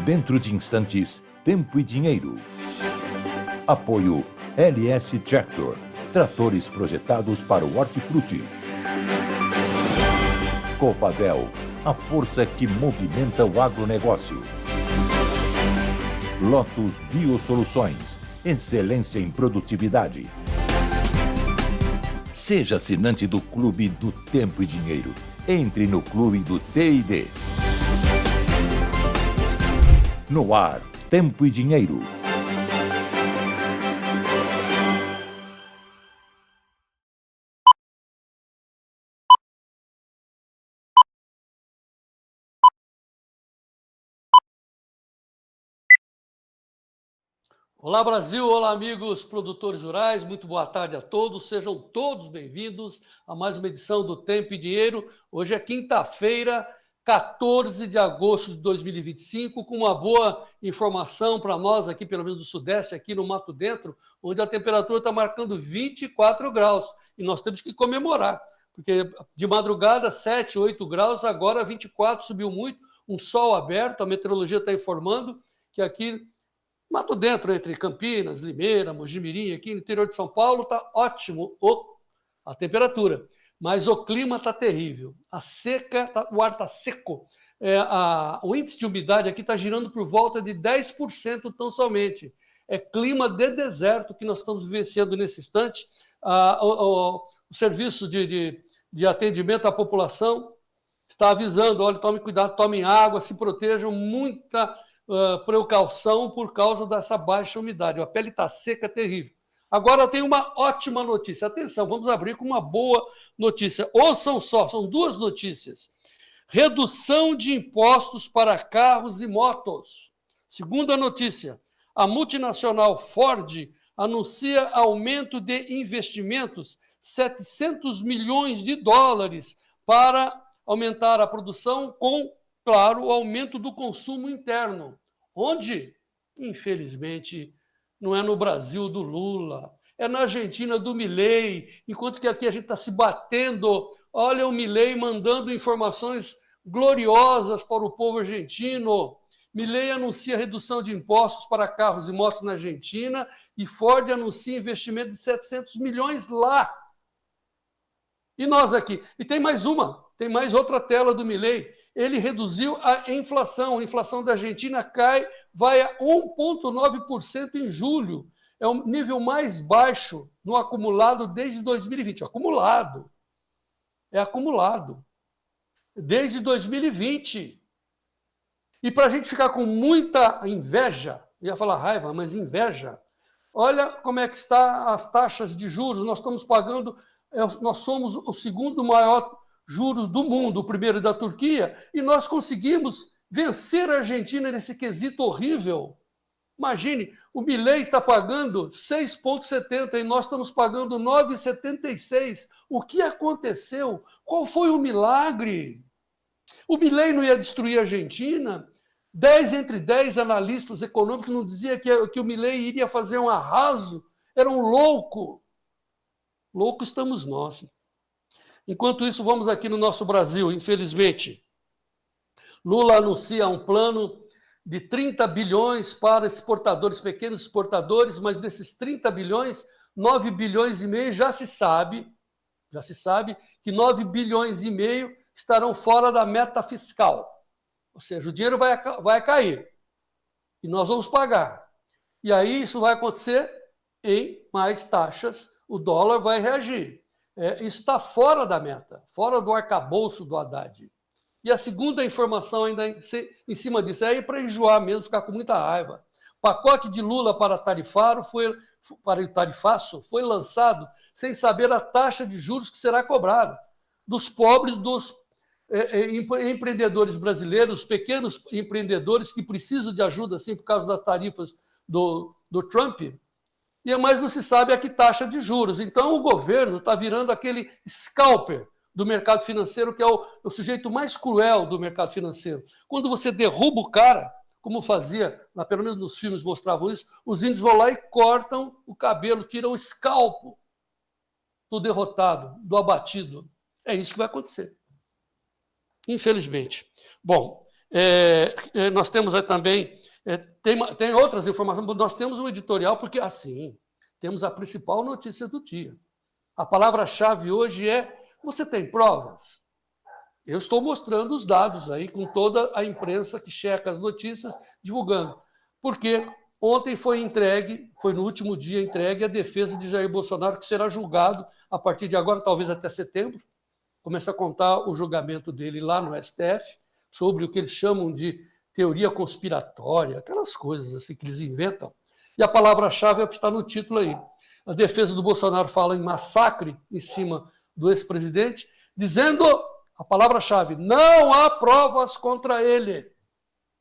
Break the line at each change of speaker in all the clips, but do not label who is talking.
Dentro de instantes, Tempo e Dinheiro. Apoio LS Tractor, tratores projetados para o hortifruti. Copavel, a força que movimenta o agronegócio. Lotus Biosoluções, excelência em produtividade. Seja assinante do Clube do Tempo e Dinheiro. Entre no Clube do T&D. No ar, Tempo e Dinheiro.
Olá, Brasil! Olá, amigos produtores rurais, muito boa tarde a todos, sejam todos bem-vindos a mais uma edição do Tempo e Dinheiro. Hoje é quinta-feira, 14 de agosto de 2025, com uma boa informação para nós aqui, pelo menos do Sudeste, aqui no Mato Dentro, onde a temperatura está marcando 24 graus, e nós temos que comemorar, porque de madrugada 7, 8 graus, agora 24, subiu muito, um sol aberto, a meteorologia está informando que aqui Mato Dentro, entre Campinas, Limeira, Mogi-mirim, aqui no interior de São Paulo, está ótimo a temperatura, mas o clima está terrível. A seca, o ar está seco. O índice de umidade aqui está girando por volta de 10% tão somente. É clima de deserto que nós estamos vivenciando nesse instante. O serviço de atendimento à população está avisando, olha, tomem cuidado, tomem água, se protejam, muita precaução por causa dessa baixa umidade. A pele está seca, terrível. Agora tem uma ótima notícia. Atenção, vamos abrir com uma boa notícia. Ouçam só, são duas notícias. Redução de impostos para carros e motos. Segunda notícia, a multinacional Ford anuncia aumento de investimentos, 700 milhões de dólares para aumentar a produção com, claro, o aumento do consumo interno. Onde? Infelizmente, não é no Brasil do Lula, é na Argentina do Milei, enquanto que aqui a gente está se batendo. Olha o Milei mandando informações gloriosas para o povo argentino. Milei anuncia redução de impostos para carros e motos na Argentina e Ford anuncia investimento de 700 milhões lá. E nós aqui. E tem mais outra tela do Milei. Ele reduziu a inflação da Argentina vai a 1,9% em julho. É o nível mais baixo no acumulado desde 2020. Acumulado. É acumulado. Desde 2020. E para a gente ficar com muita inveja, ia falar raiva, mas inveja, olha como é que está as taxas de juros. Nós somos o segundo maior juros do mundo, o primeiro da Turquia, e nós conseguimos vencer a Argentina nesse quesito horrível. Imagine, o Milei está pagando 6,70 e nós estamos pagando 9,76. O que aconteceu? Qual foi o milagre? O Milei não ia destruir a Argentina? 10 entre 10 analistas econômicos não diziam que o Milei iria fazer um arraso? Era um louco. Louco estamos nós. Enquanto isso, vamos aqui no nosso Brasil, infelizmente. Lula anuncia um plano de 30 bilhões para exportadores, pequenos exportadores, mas desses 30 bilhões, 9 bilhões e meio já se sabe que 9 bilhões e meio estarão fora da meta fiscal. Ou seja, o dinheiro vai cair e nós vamos pagar. E aí isso vai acontecer em mais taxas, o dólar vai reagir. Isso está fora da meta, fora do arcabouço do Haddad. E a segunda informação ainda em cima disso, é para enjoar mesmo, ficar com muita raiva. O pacote de Lula para o tarifaço foi lançado sem saber a taxa de juros que será cobrada dos pobres, dos empreendedores brasileiros, pequenos empreendedores que precisam de ajuda assim, por causa das tarifas do Trump. Mas não se sabe a que taxa de juros. Então, o governo está virando aquele scalper do mercado financeiro, que é o sujeito mais cruel do mercado financeiro. Quando você derruba o cara, como fazia, pelo menos nos filmes mostravam isso, os índios vão lá e cortam o cabelo, tiram o escalpo do derrotado, do abatido. É isso que vai acontecer. Infelizmente. Bom, Nós temos também, tem outras informações, nós temos um editorial, porque assim, temos a principal notícia do dia. A palavra-chave hoje é: você tem provas? Eu estou mostrando os dados aí com toda a imprensa que checa as notícias, divulgando. Porque ontem foi no último dia entregue a defesa de Jair Bolsonaro, que será julgado a partir de agora, talvez até setembro. Começa a contar o julgamento dele lá no STF, sobre o que eles chamam de teoria conspiratória, aquelas coisas assim que eles inventam. E a palavra-chave é o que está no título aí. A defesa do Bolsonaro fala em massacre em cima do ex-presidente, dizendo a palavra-chave: não há provas contra ele.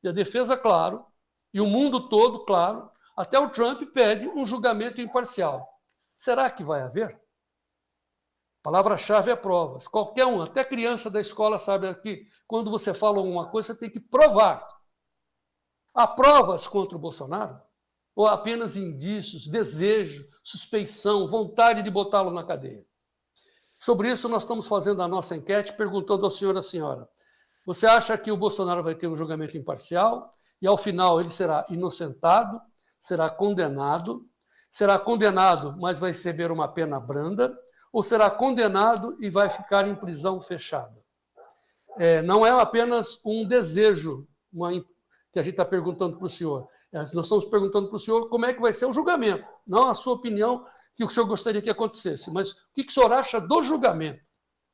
E a defesa, claro, e o mundo todo, claro, até o Trump pede um julgamento imparcial. Será que vai haver? Palavra-chave é provas. Qualquer um, até criança da escola sabe que quando você fala alguma coisa, você tem que provar. Há provas contra o Bolsonaro? Ou apenas indícios, desejo, suspeição, vontade de botá-lo na cadeia? Sobre isso, nós estamos fazendo a nossa enquete, perguntando ao senhor e à senhora: você acha que o Bolsonaro vai ter um julgamento imparcial e, ao final, ele será inocentado, será condenado, mas vai receber uma pena branda, ou será condenado e vai ficar em prisão fechada? Não é apenas um desejo que a gente está perguntando para o senhor. Nós estamos perguntando para o senhor como é que vai ser o julgamento, não a sua opinião, que o senhor gostaria que acontecesse, mas o que o senhor acha do julgamento?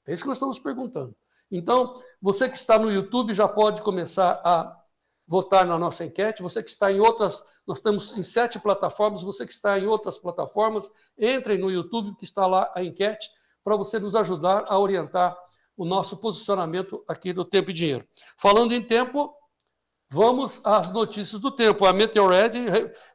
É isso que nós estamos perguntando. Então, você que está no YouTube já pode começar a votar na nossa enquete. Você que está em outras, nós estamos em 7 plataformas, você que está em outras plataformas, entrem no YouTube, que está lá a enquete, para você nos ajudar a orientar o nosso posicionamento aqui do Tempo e Dinheiro. Falando em tempo, vamos às notícias do tempo. A Meteorred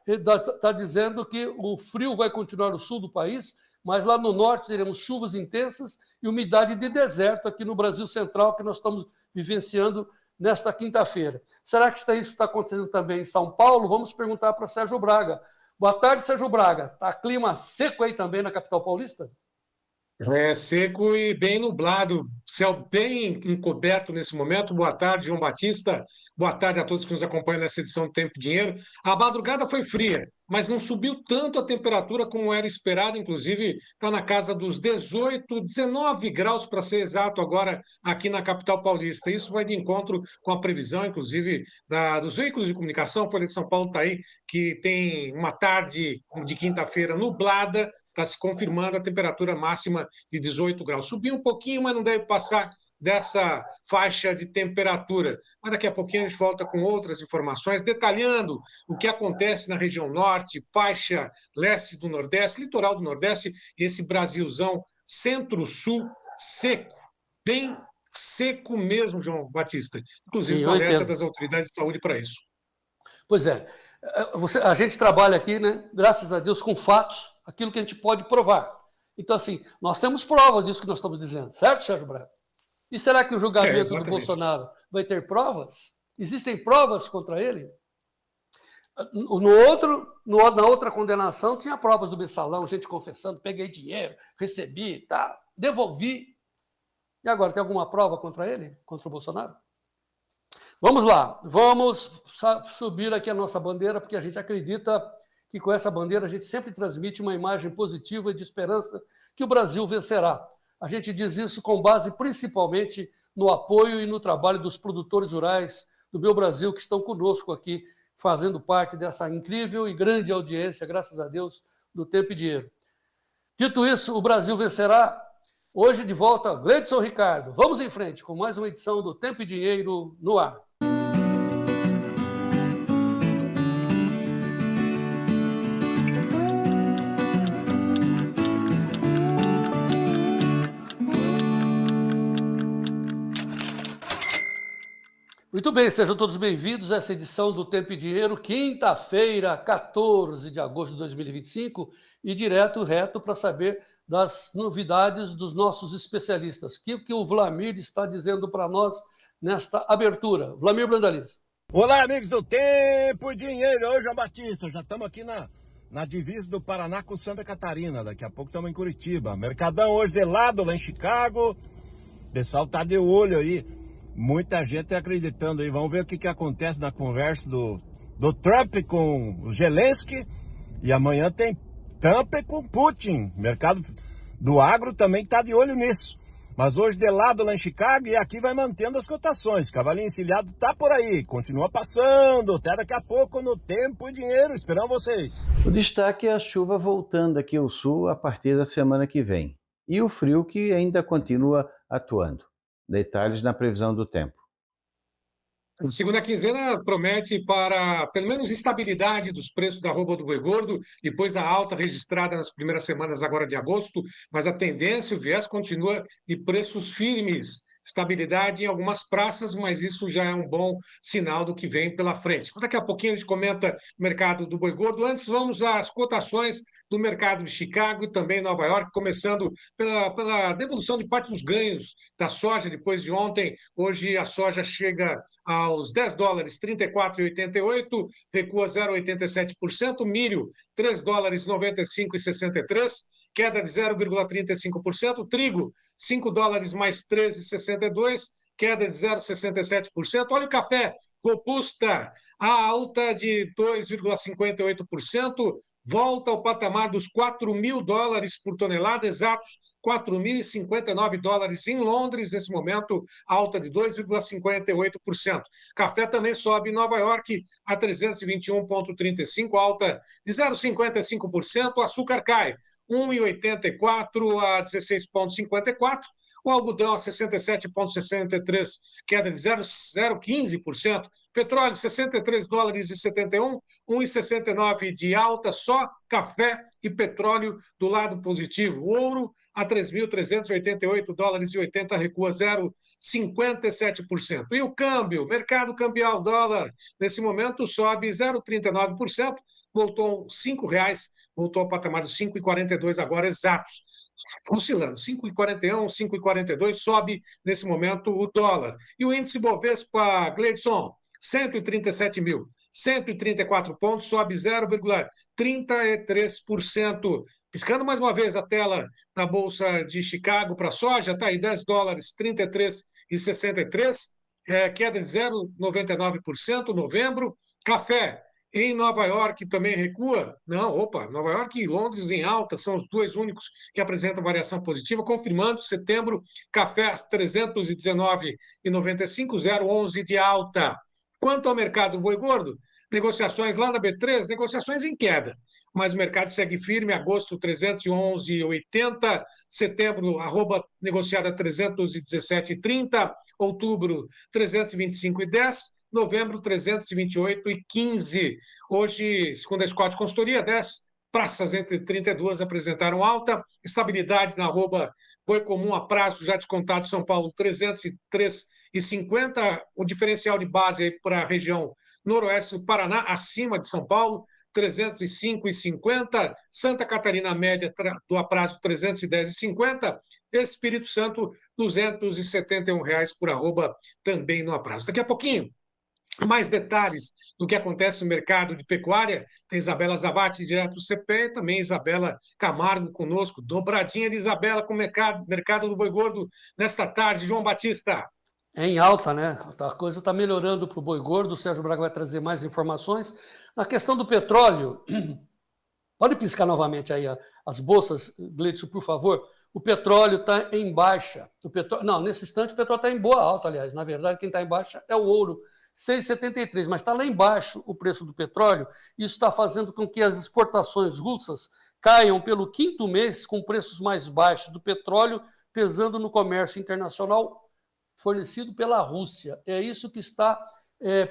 está dizendo que o frio vai continuar no sul do país, mas lá no norte teremos chuvas intensas e umidade de deserto aqui no Brasil Central, que nós estamos vivenciando nesta quinta-feira. Será que isso está acontecendo também em São Paulo? Vamos perguntar para Sérgio Braga. Boa tarde, Sérgio Braga. Está clima seco aí também na capital paulista?
Seco e bem nublado, céu bem encoberto nesse momento. Boa tarde, João Batista. Boa tarde a todos que nos acompanham nessa edição do Tempo e Dinheiro. A madrugada foi fria, mas não subiu tanto a temperatura como era esperado. Inclusive, está na casa dos 18, 19 graus, para ser exato, agora aqui na capital paulista. Isso vai de encontro com a previsão, inclusive, dos veículos de comunicação. Folha de São Paulo está aí, que tem uma tarde de quinta-feira nublada. Está se confirmando a temperatura máxima de 18 graus. Subiu um pouquinho, mas não deve passar dessa faixa de temperatura. Mas daqui a pouquinho a gente volta com outras informações, detalhando o que acontece na região norte, faixa leste do Nordeste, litoral do Nordeste, esse Brasilzão centro-sul seco, bem seco mesmo, João Batista. Inclusive, com alerta das autoridades de saúde para isso.
Pois é. A gente trabalha aqui, né, graças a Deus, com fatos, aquilo que a gente pode provar. Então, assim, nós temos prova disso que nós estamos dizendo, certo, Sérgio Braga? E será que o julgamento do Bolsonaro vai ter provas? Existem provas contra ele? Na outra condenação, tinha provas do mensalão, gente confessando: peguei dinheiro, recebi, tá, devolvi. E agora, tem alguma prova contra ele, contra o Bolsonaro? Vamos lá, vamos subir aqui a nossa bandeira, porque a gente acredita que com essa bandeira a gente sempre transmite uma imagem positiva e de esperança que o Brasil vencerá. A gente diz isso com base principalmente no apoio e no trabalho dos produtores rurais do Meu Brasil, que estão conosco aqui, fazendo parte dessa incrível e grande audiência, graças a Deus, do Tempo e Dinheiro. Dito isso, o Brasil vencerá. Hoje de volta, Gleidson Ricardo. Vamos em frente com mais uma edição do Tempo e Dinheiro no ar. Muito bem, sejam todos bem-vindos a essa edição do Tempo e Dinheiro, quinta-feira, 14 de agosto de 2025, e reto para saber das novidades dos nossos especialistas. O que o Vlamir está dizendo para nós nesta abertura? Vlamir Brandaliz.
Olá, amigos do Tempo e Dinheiro. Oi, João Batista. Já estamos aqui na divisa do Paraná com Santa Catarina. Daqui a pouco estamos em Curitiba. Mercadão hoje de lado lá em Chicago. O pessoal tá de olho aí muita gente acreditando aí. Vamos ver o que acontece na conversa do Trump com o Zelensky. E amanhã tem Trump com Putin. O mercado do agro também está de olho nisso. Mas hoje de lado lá em Chicago e aqui vai mantendo as cotações. Cavalinho encilhado tá por aí, continua passando. Até daqui a pouco no Tempo e Dinheiro. Esperamos vocês.
O destaque é a chuva voltando aqui ao sul a partir da semana que vem. E o frio que ainda continua atuando. Detalhes na previsão do tempo.
A segunda quinzena promete para, pelo menos, estabilidade dos preços da arroba do boi gordo, depois da alta registrada nas primeiras semanas agora de agosto, mas a tendência, o viés continua de preços firmes, estabilidade em algumas praças, mas isso já é um bom sinal do que vem pela frente. Daqui a pouquinho a gente comenta o mercado do boi gordo. Antes, vamos às cotações do mercado de Chicago e também Nova York, começando pela devolução de parte dos ganhos da soja depois de ontem. Hoje a soja chega aos $10, 34,88, recua 0,87%, milho, $3, 95,63, queda de 0,35%, trigo, $5 mais 13,62, queda de 0,67%, óleo café, robusta, a alta de 2,58%, volta ao patamar dos $4.000 por tonelada, exatos $4.059 em Londres, nesse momento, alta de 2,58%. Café também sobe em Nova York a 321,35, alta de 0,55%. Açúcar cai 1,84 a 16,54. O algodão a 67,63, queda de 0,015%. Petróleo, $63,71, 1,69 de alta, só café e petróleo do lado positivo. O ouro a $3.388,80, recua 0,57%. E o câmbio, mercado cambial, dólar, nesse momento sobe 0,39%, voltou R$5, voltou ao patamar dos 5,42 agora exatos. Oscilando, 5,41, 5,42, sobe nesse momento o dólar. E o índice Bovespa, Gleidson, 137.134 pontos, sobe 0,33%. Piscando mais uma vez a tela da Bolsa de Chicago para a soja, está aí $10, 33,63, queda de 0,99%. Novembro, café em Nova York também recua? Não, Nova York e Londres em alta, são os dois únicos que apresentam variação positiva, confirmando setembro, café 319,95, 0,11 de alta. Quanto ao mercado boi gordo, negociações lá na B3, negociações em queda, mas o mercado segue firme, agosto 311,80, setembro, arroba negociada 317,30, outubro 325,10, novembro, 328,15. Hoje, segundo a Scott Consultoria, 10 praças entre 32 apresentaram alta. Estabilidade na arroba boi comum a prazo já descontado São Paulo, 303,50. O diferencial de base aí para a região noroeste do Paraná, acima de São Paulo, 305,50. Santa Catarina, média do aprazo, 310,50. Espírito Santo, R$271 por arroba, também no aprazo. Daqui a pouquinho, mais detalhes do que acontece no mercado de pecuária. Tem Isabela Zavatti, direto do CPE, e também Isabela Camargo conosco. Dobradinha de Isabela com o mercado do boi gordo nesta tarde. João Batista.
É em alta, né? A coisa está melhorando para o boi gordo. O Sérgio Braga vai trazer mais informações. Na questão do petróleo, pode piscar novamente aí as bolsas, Gleidson, por favor. O petróleo está em baixa. Não, nesse instante o petróleo está em boa alta, aliás. Na verdade, quem está em baixa é o ouro, 6,73, mas está lá embaixo o preço do petróleo. Isso está fazendo com que as exportações russas caiam pelo quinto mês com preços mais baixos do petróleo, pesando no comércio internacional fornecido pela Rússia. É isso que está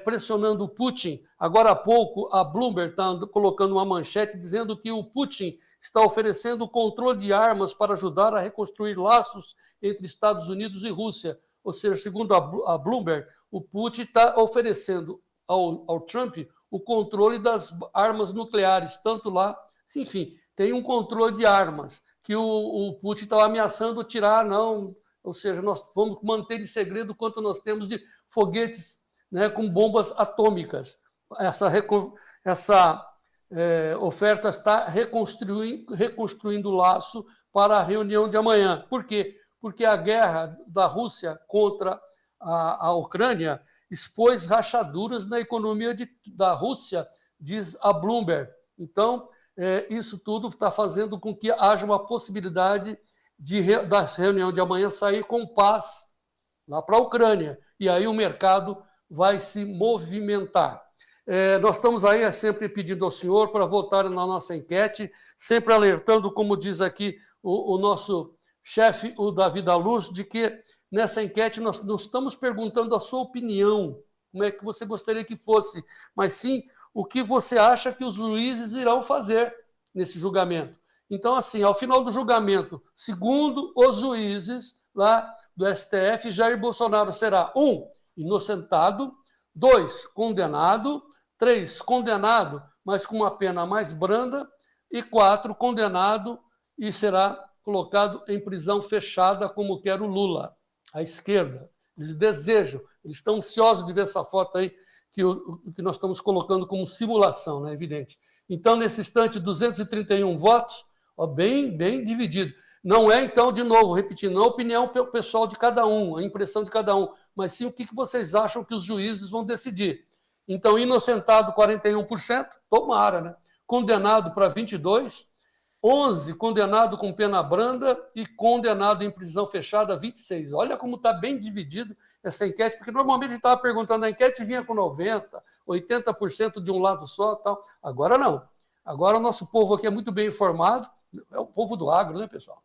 pressionando o Putin. Agora há pouco, a Bloomberg está colocando uma manchete dizendo que o Putin está oferecendo controle de armas para ajudar a reconstruir laços entre Estados Unidos e Rússia. Ou seja, segundo a Bloomberg, o Putin está oferecendo ao Trump o controle das armas nucleares, tanto lá, enfim, tem um controle de armas que o Putin estava ameaçando tirar, não, ou seja, nós vamos manter em segredo quanto nós temos de foguetes, né, com bombas atômicas. Essa oferta está reconstruindo o laço para a reunião de amanhã. Por quê? Porque a guerra da Rússia contra a Ucrânia expôs rachaduras na economia da Rússia, diz a Bloomberg. Então, isso tudo está fazendo com que haja uma possibilidade da reunião de amanhã sair com paz lá para a Ucrânia. E aí o mercado vai se movimentar. Nós estamos aí sempre pedindo ao senhor para votar na nossa enquete, sempre alertando, como diz aqui o nosso chefe, o Davi da Luz, de que nessa enquete nós não estamos perguntando a sua opinião, como é que você gostaria que fosse, mas sim o que você acha que os juízes irão fazer nesse julgamento. Então, assim, ao final do julgamento, segundo os juízes lá do STF, Jair Bolsonaro será 1, inocentado, 2, condenado, 3, condenado, mas com uma pena mais branda, e 4, condenado e será colocado em prisão fechada, como quer o Lula, a esquerda. Eles desejam, eles estão ansiosos de ver essa foto aí que nós estamos colocando como simulação, né? Evidente. Então, nesse instante, 231 votos, bem dividido. Não é, então, de novo, repetindo, não é a opinião pessoal de cada um, a impressão de cada um, mas sim o que vocês acham que os juízes vão decidir. Então, inocentado, 41%, tomara, né? Condenado para 22%, 11 condenado com pena branda e condenado em prisão fechada, 26%. Olha como está bem dividido essa enquete, porque normalmente a gente estava perguntando, a enquete vinha com 90%, 80% de um lado só, tal. Agora não. Agora o nosso povo aqui é muito bem informado, é o povo do agro, né, pessoal?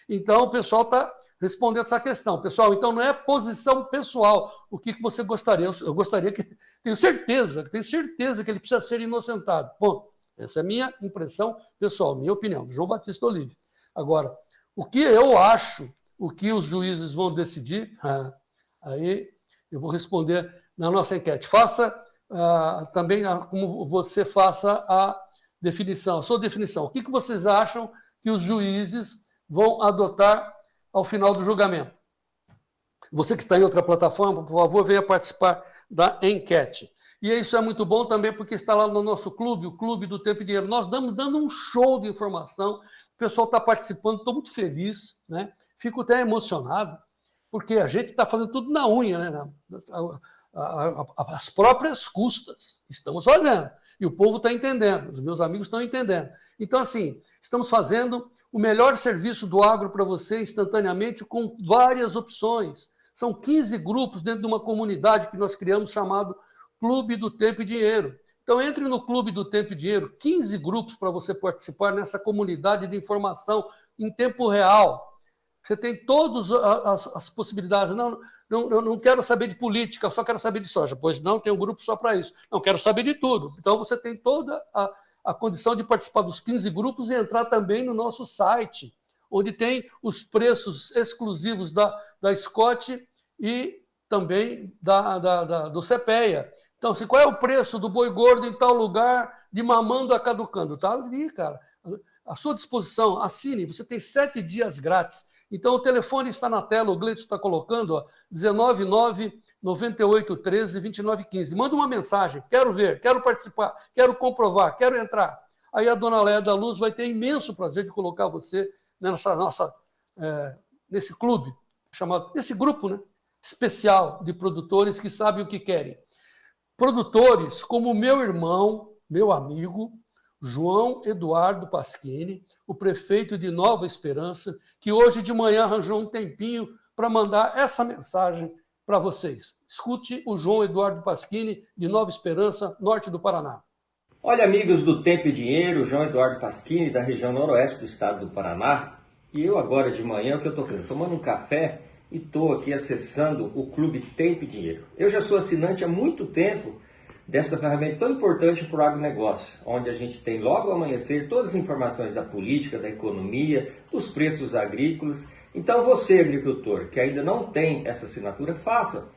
Então o pessoal está respondendo essa questão. Pessoal, então não é posição pessoal. O que você gostaria? Eu gostaria que... Tenho certeza que ele precisa ser inocentado. Bom, essa é a minha impressão pessoal, minha opinião, do João Batista Olive. Agora, o que eu acho, o que os juízes vão decidir, aí eu vou responder na nossa enquete. Faça também como você faça a definição, a sua definição. O que vocês acham que os juízes vão adotar ao final do julgamento? Você que está em outra plataforma, por favor, venha participar da enquete. E isso é muito bom também porque está lá no nosso clube, o Clube do Tempo e Dinheiro. Nós estamos dando um show de informação, o pessoal está participando, estou muito feliz, né? Fico até emocionado, porque a gente está fazendo tudo na unha, né? As próprias custas estamos fazendo. E o povo está entendendo, os meus amigos estão entendendo. Então, assim, estamos fazendo o melhor serviço do agro para você instantaneamente com várias opções. São 15 grupos dentro de uma comunidade que nós criamos chamado Clube do Tempo e Dinheiro. Então, entre no Clube do Tempo e Dinheiro, 15 grupos para você participar nessa comunidade de informação em tempo real. Você tem todas as possibilidades. Não quero saber de política, só quero saber de soja. Pois não, tem um grupo só para isso. Não quero saber de tudo. Então, você tem toda a condição de participar dos 15 grupos e entrar também no nosso site, onde tem os preços exclusivos da Scott e também do CPEA. Então, qual é o preço do boi gordo em tal lugar, de mamando a caducando? Está ali, cara. À sua disposição, assine, você tem 7 dias grátis. Então, o telefone está na tela, o Gleito está colocando, 199-9813-2915. Manda uma mensagem, quero ver, quero participar, quero comprovar, quero entrar. Aí a dona Léa da Luz vai ter imenso prazer de colocar você nesse clube, nesse grupo, né, especial de produtores que sabem o que querem. Produtores como meu irmão, meu amigo, João Eduardo Pasquini, o prefeito de Nova Esperança, que hoje de manhã arranjou um tempinho para mandar essa mensagem para vocês. Escute o João Eduardo Pasquini, de Nova Esperança, norte do Paraná.
Olha, amigos do Tempo e Dinheiro, João Eduardo Pasquini, da região noroeste do estado do Paraná. E eu agora de manhã, o que eu estou fazendo? Tomando um café e estou aqui acessando o Clube Tempo e Dinheiro. Eu já sou assinante há muito tempo dessa ferramenta tão importante para o agronegócio, onde a gente tem logo ao amanhecer todas as informações da política, da economia, dos preços agrícolas. Então você, agricultor, que ainda não tem essa assinatura, faça.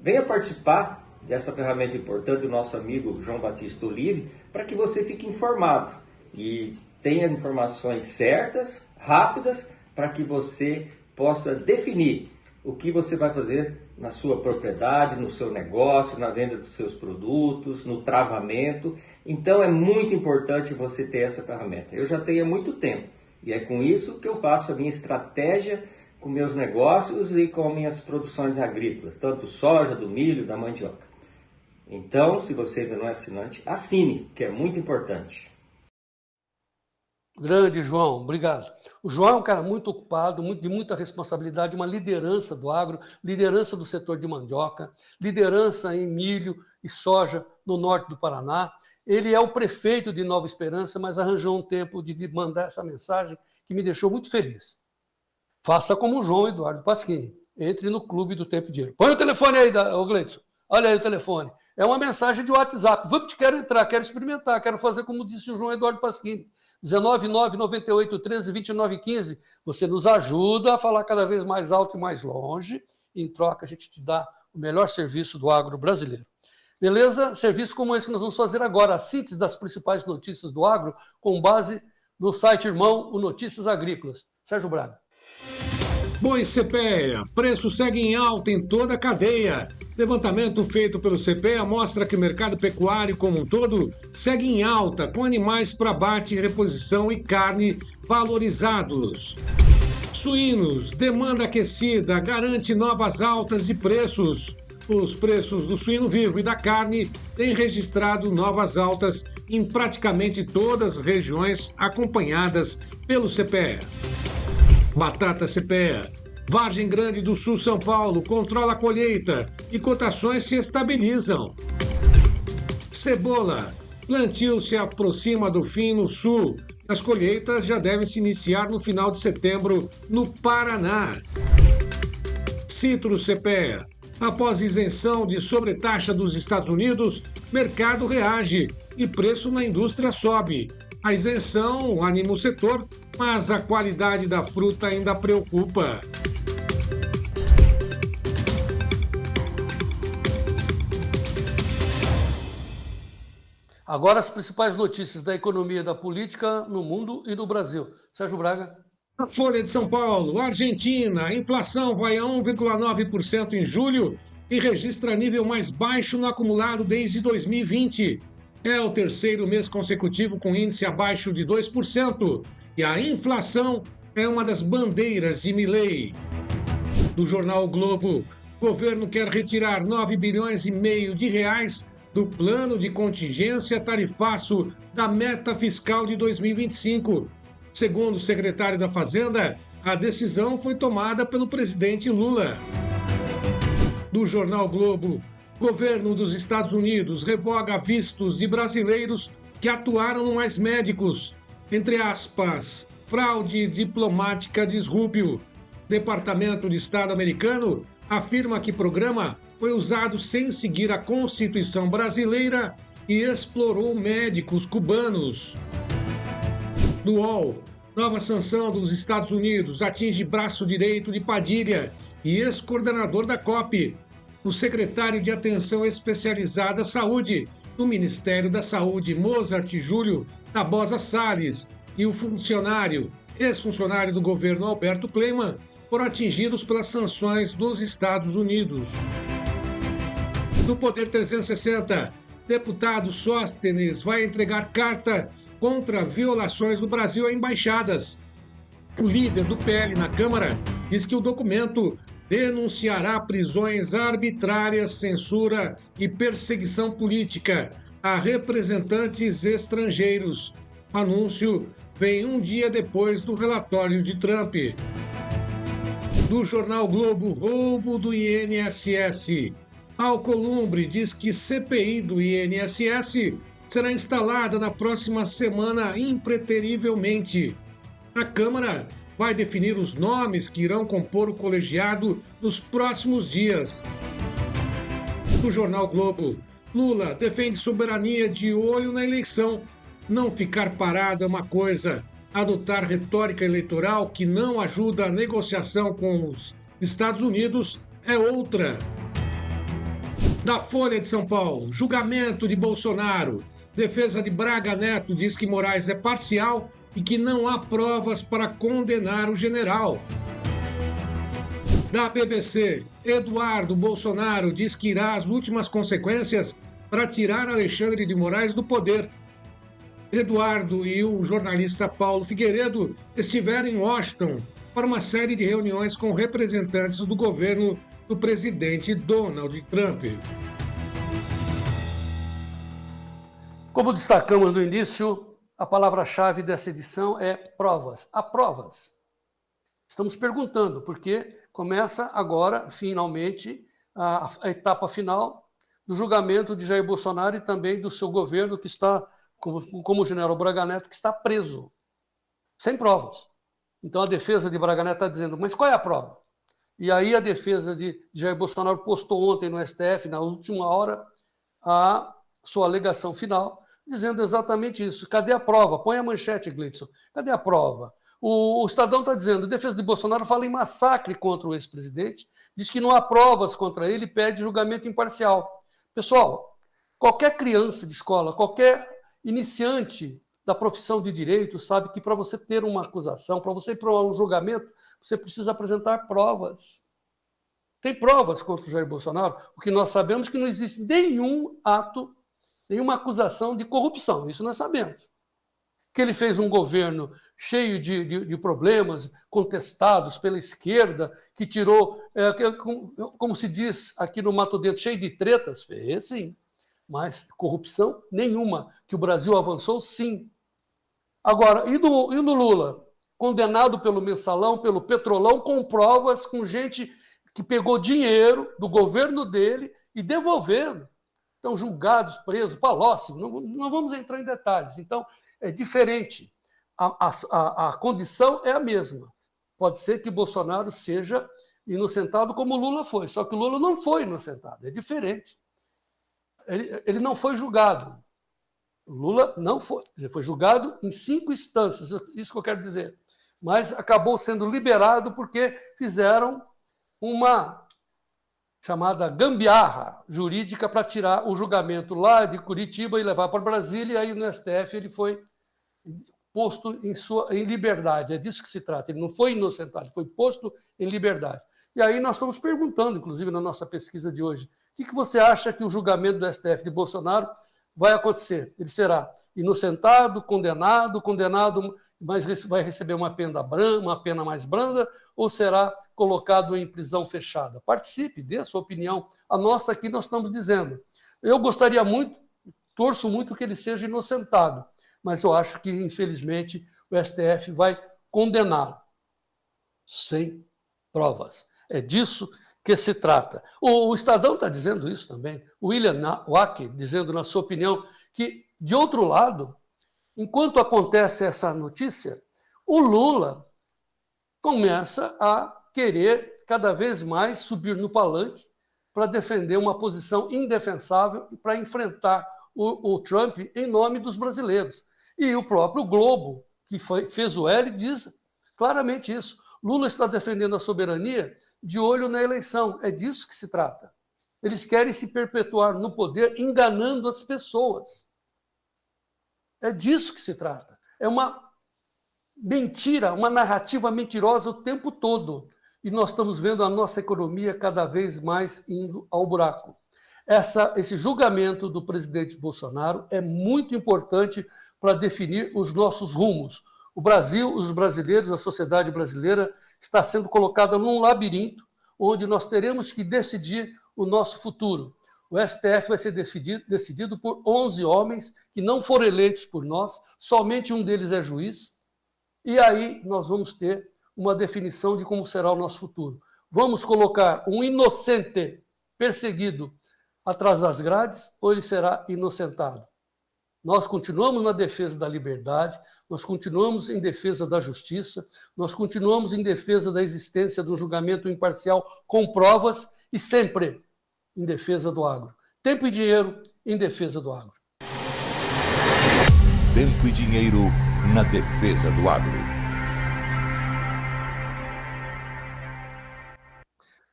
Venha participar dessa ferramenta importante do nosso amigo João Batista Olive, para que você fique informado e tenha informações certas, rápidas, para que você possa definir o que você vai fazer na sua propriedade, no seu negócio, na venda dos seus produtos, no travamento. Então é muito importante você ter essa ferramenta. Eu já tenho há muito tempo e é com isso que eu faço a minha estratégia com meus negócios e com minhas produções agrícolas, tanto soja, do milho, da mandioca. Então, se você ainda não é assinante, assine, que é muito importante.
Grande João, obrigado. O João é um cara muito ocupado, de muita responsabilidade, uma liderança do agro, liderança do setor de mandioca, liderança em milho e soja no norte do Paraná. Ele é o prefeito de Nova Esperança, mas arranjou um tempo de mandar essa mensagem que me deixou muito feliz. Faça como o João Eduardo Pasquini. Entre no Clube do Tempo e Dinheiro. Põe o telefone aí, Gleidson. Olha aí o telefone. É uma mensagem de WhatsApp. Quero entrar, quero experimentar, quero fazer como disse o João Eduardo Pasquini. 19998132915. Você nos ajuda a falar cada vez mais alto e mais longe. Em troca, a gente te dá o melhor serviço do agro brasileiro. Beleza? Serviço como esse que nós vamos fazer agora. A síntese das principais notícias do agro com base no site irmão, o Notícias Agrícolas. Sérgio Braga.
Boi CPEA, preço segue em alta em toda a cadeia. Levantamento feito pelo CPEA mostra que o mercado pecuário como um todo segue em alta, com animais para abate, reposição e carne valorizados. Suínos, demanda aquecida, garante novas altas de preços. Os preços do suíno vivo e da carne têm registrado novas altas em praticamente todas as regiões acompanhadas pelo CPEA. Batata CPEA. Vargem Grande do Sul, São Paulo, controla a colheita e cotações se estabilizam. Cebola. Plantio se aproxima do fim no Sul. As colheitas já devem se iniciar no final de setembro no Paraná. Citro CPEA. Após isenção de sobretaxa dos Estados Unidos, mercado reage e preço na indústria sobe. A isenção anima o setor, mas a qualidade da fruta ainda preocupa.
Agora as principais notícias da economia e da política no mundo e no Brasil. Sérgio Braga.
A Folha de São Paulo, Argentina, a inflação vai a 1,9% em julho e registra nível mais baixo no acumulado desde 2020. É o terceiro mês consecutivo com índice abaixo de 2%. E a inflação é uma das bandeiras de Milei. Do jornal o Globo, o governo quer retirar 9 bilhões e meio de reais do plano de contingência tarifaço da meta fiscal de 2025. Segundo o secretário da Fazenda, a decisão foi tomada pelo presidente Lula. Do jornal o Globo, o governo dos Estados Unidos revoga vistos de brasileiros que atuaram no Mais Médicos. Entre aspas, fraude diplomática, diz Rubio. Departamento de Estado americano afirma que o programa foi usado sem seguir a Constituição brasileira e explorou médicos cubanos. Do UOL, nova sanção dos Estados Unidos atinge braço direito de Padilha e ex-coordenador da COP. O secretário de Atenção Especializada à Saúde do Ministério da Saúde, Mozart Júlio Tabosa Salles, e o ex-funcionário do governo Alberto Kleiman, foram atingidos pelas sanções dos Estados Unidos. No Poder 360, deputado Sóstenes vai entregar carta contra violações do Brasil a embaixadas. O líder do PL na Câmara diz que o documento denunciará prisões arbitrárias, censura e perseguição política a representantes estrangeiros. O anúncio vem um dia depois do relatório de Trump. Do jornal Globo, roubo do INSS. Alcolumbre diz que CPI do INSS será instalada na próxima semana impreterivelmente. A Câmara vai definir os nomes que irão compor o colegiado nos próximos dias. No jornal Globo, Lula defende soberania de olho na eleição. Não ficar parado é uma coisa, adotar retórica eleitoral que não ajuda a negociação com os Estados Unidos é outra. Da Folha de São Paulo, julgamento de Bolsonaro. Defesa de Braga Neto diz que Moraes é parcial e que não há provas para condenar o general. Da BBC, Eduardo Bolsonaro diz que irá às últimas consequências para tirar Alexandre de Moraes do poder. Eduardo e o jornalista Paulo Figueiredo estiveram em Washington para uma série de reuniões com representantes do governo do presidente Donald Trump.
Como destacamos no início, a palavra-chave dessa edição é provas. Há provas. Estamos perguntando, porque começa agora, finalmente, a etapa final do julgamento de Jair Bolsonaro e também do seu governo, que está, como o general Braga Neto, que está preso, sem provas. Então a defesa de Braga Neto está dizendo, mas qual é a prova? E aí a defesa de Jair Bolsonaro postou ontem no STF, na última hora, a sua alegação final, dizendo exatamente isso. Cadê a prova? Põe a manchete, Gleidson. Cadê a prova? O Estadão está dizendo, a defesa de Bolsonaro fala em massacre contra o ex-presidente, diz que não há provas contra ele e pede julgamento imparcial. Pessoal, qualquer criança de escola, qualquer iniciante da profissão de direito sabe que para você ter uma acusação, para você ir para um julgamento, você precisa apresentar provas. Tem provas contra o Jair Bolsonaro, porque nós sabemos que não existe nenhum ato, nenhuma acusação de corrupção, isso nós sabemos. Que ele fez um governo cheio de problemas, contestados pela esquerda, que tirou, como se diz aqui no Mato Dentro, cheio de tretas, fez sim, mas corrupção nenhuma, que o Brasil avançou sim. Agora, e no Lula? Condenado pelo mensalão, pelo petrolão, com provas, com gente que pegou dinheiro do governo dele e devolvendo. Estão julgados, presos, Palocci, não vamos entrar em detalhes. Então, é diferente. A condição é a mesma. Pode ser que Bolsonaro seja inocentado como Lula foi, só que o Lula não foi inocentado, é diferente. Ele não foi julgado. O Lula não foi. Ele foi julgado em 5 instâncias, isso que eu quero dizer. Mas acabou sendo liberado porque fizeram uma chamada gambiarra jurídica para tirar o julgamento lá de Curitiba e levar para Brasília, e aí no STF ele foi posto em liberdade. É disso que se trata. Ele não foi inocentado, ele foi posto em liberdade. E aí nós estamos perguntando, inclusive na nossa pesquisa de hoje, o que você acha que o julgamento do STF de Bolsonaro vai acontecer? Ele será inocentado, condenado, mas vai receber uma pena mais branda, ou será colocado em prisão fechada? Participe, dê a sua opinião. A nossa aqui nós estamos dizendo. Eu gostaria muito, torço muito que ele seja inocentado, mas eu acho que, infelizmente, o STF vai condená-lo sem provas. É disso que se trata. O Estadão está dizendo isso também. O William Wack dizendo, na sua opinião, que, de outro lado, enquanto acontece essa notícia, o Lula começa a querer cada vez mais subir no palanque para defender uma posição indefensável e para enfrentar o Trump em nome dos brasileiros. E o próprio Globo, que fez o L, diz claramente isso. Lula está defendendo a soberania de olho na eleição. É disso que se trata. Eles querem se perpetuar no poder enganando as pessoas. É disso que se trata. É uma mentira, uma narrativa mentirosa o tempo todo. E nós estamos vendo a nossa economia cada vez mais indo ao buraco. Esse julgamento do presidente Bolsonaro é muito importante para definir os nossos rumos. O Brasil, os brasileiros, a sociedade brasileira está sendo colocada num labirinto onde nós teremos que decidir o nosso futuro. O STF vai ser decidido por 11 homens que não foram eleitos por nós, somente um deles é juiz, e aí nós vamos ter uma definição de como será o nosso futuro. Vamos colocar um inocente perseguido atrás das grades ou ele será inocentado? Nós continuamos na defesa da liberdade, nós continuamos em defesa da justiça, nós continuamos em defesa da existência de um julgamento imparcial com provas e sempre em defesa do agro. Tempo e dinheiro em defesa do agro.
Tempo e dinheiro na defesa do agro.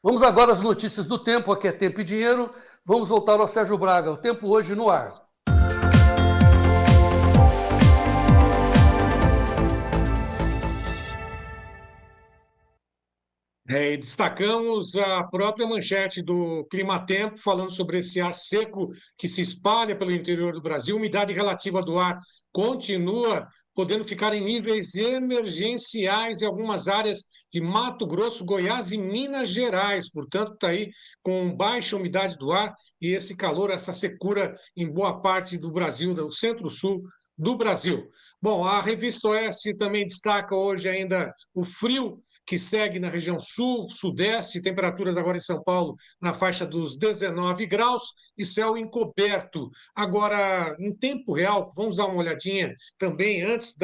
Vamos agora às notícias do tempo, aqui é Tempo e Dinheiro. Vamos voltar ao Sérgio Braga. O tempo hoje no ar.
E destacamos a própria manchete do Climatempo, falando sobre esse ar seco que se espalha pelo interior do Brasil. Umidade relativa do ar continua podendo ficar em níveis emergenciais em algumas áreas de Mato Grosso, Goiás e Minas Gerais. Portanto, está aí com baixa umidade do ar e esse calor, essa secura em boa parte do Brasil, do centro-sul do Brasil. Bom, a revista Oeste também destaca hoje ainda o frio que segue na região sul, sudeste, temperaturas agora em São Paulo na faixa dos 19 graus e céu encoberto. Agora, em tempo real, vamos dar uma olhadinha também antes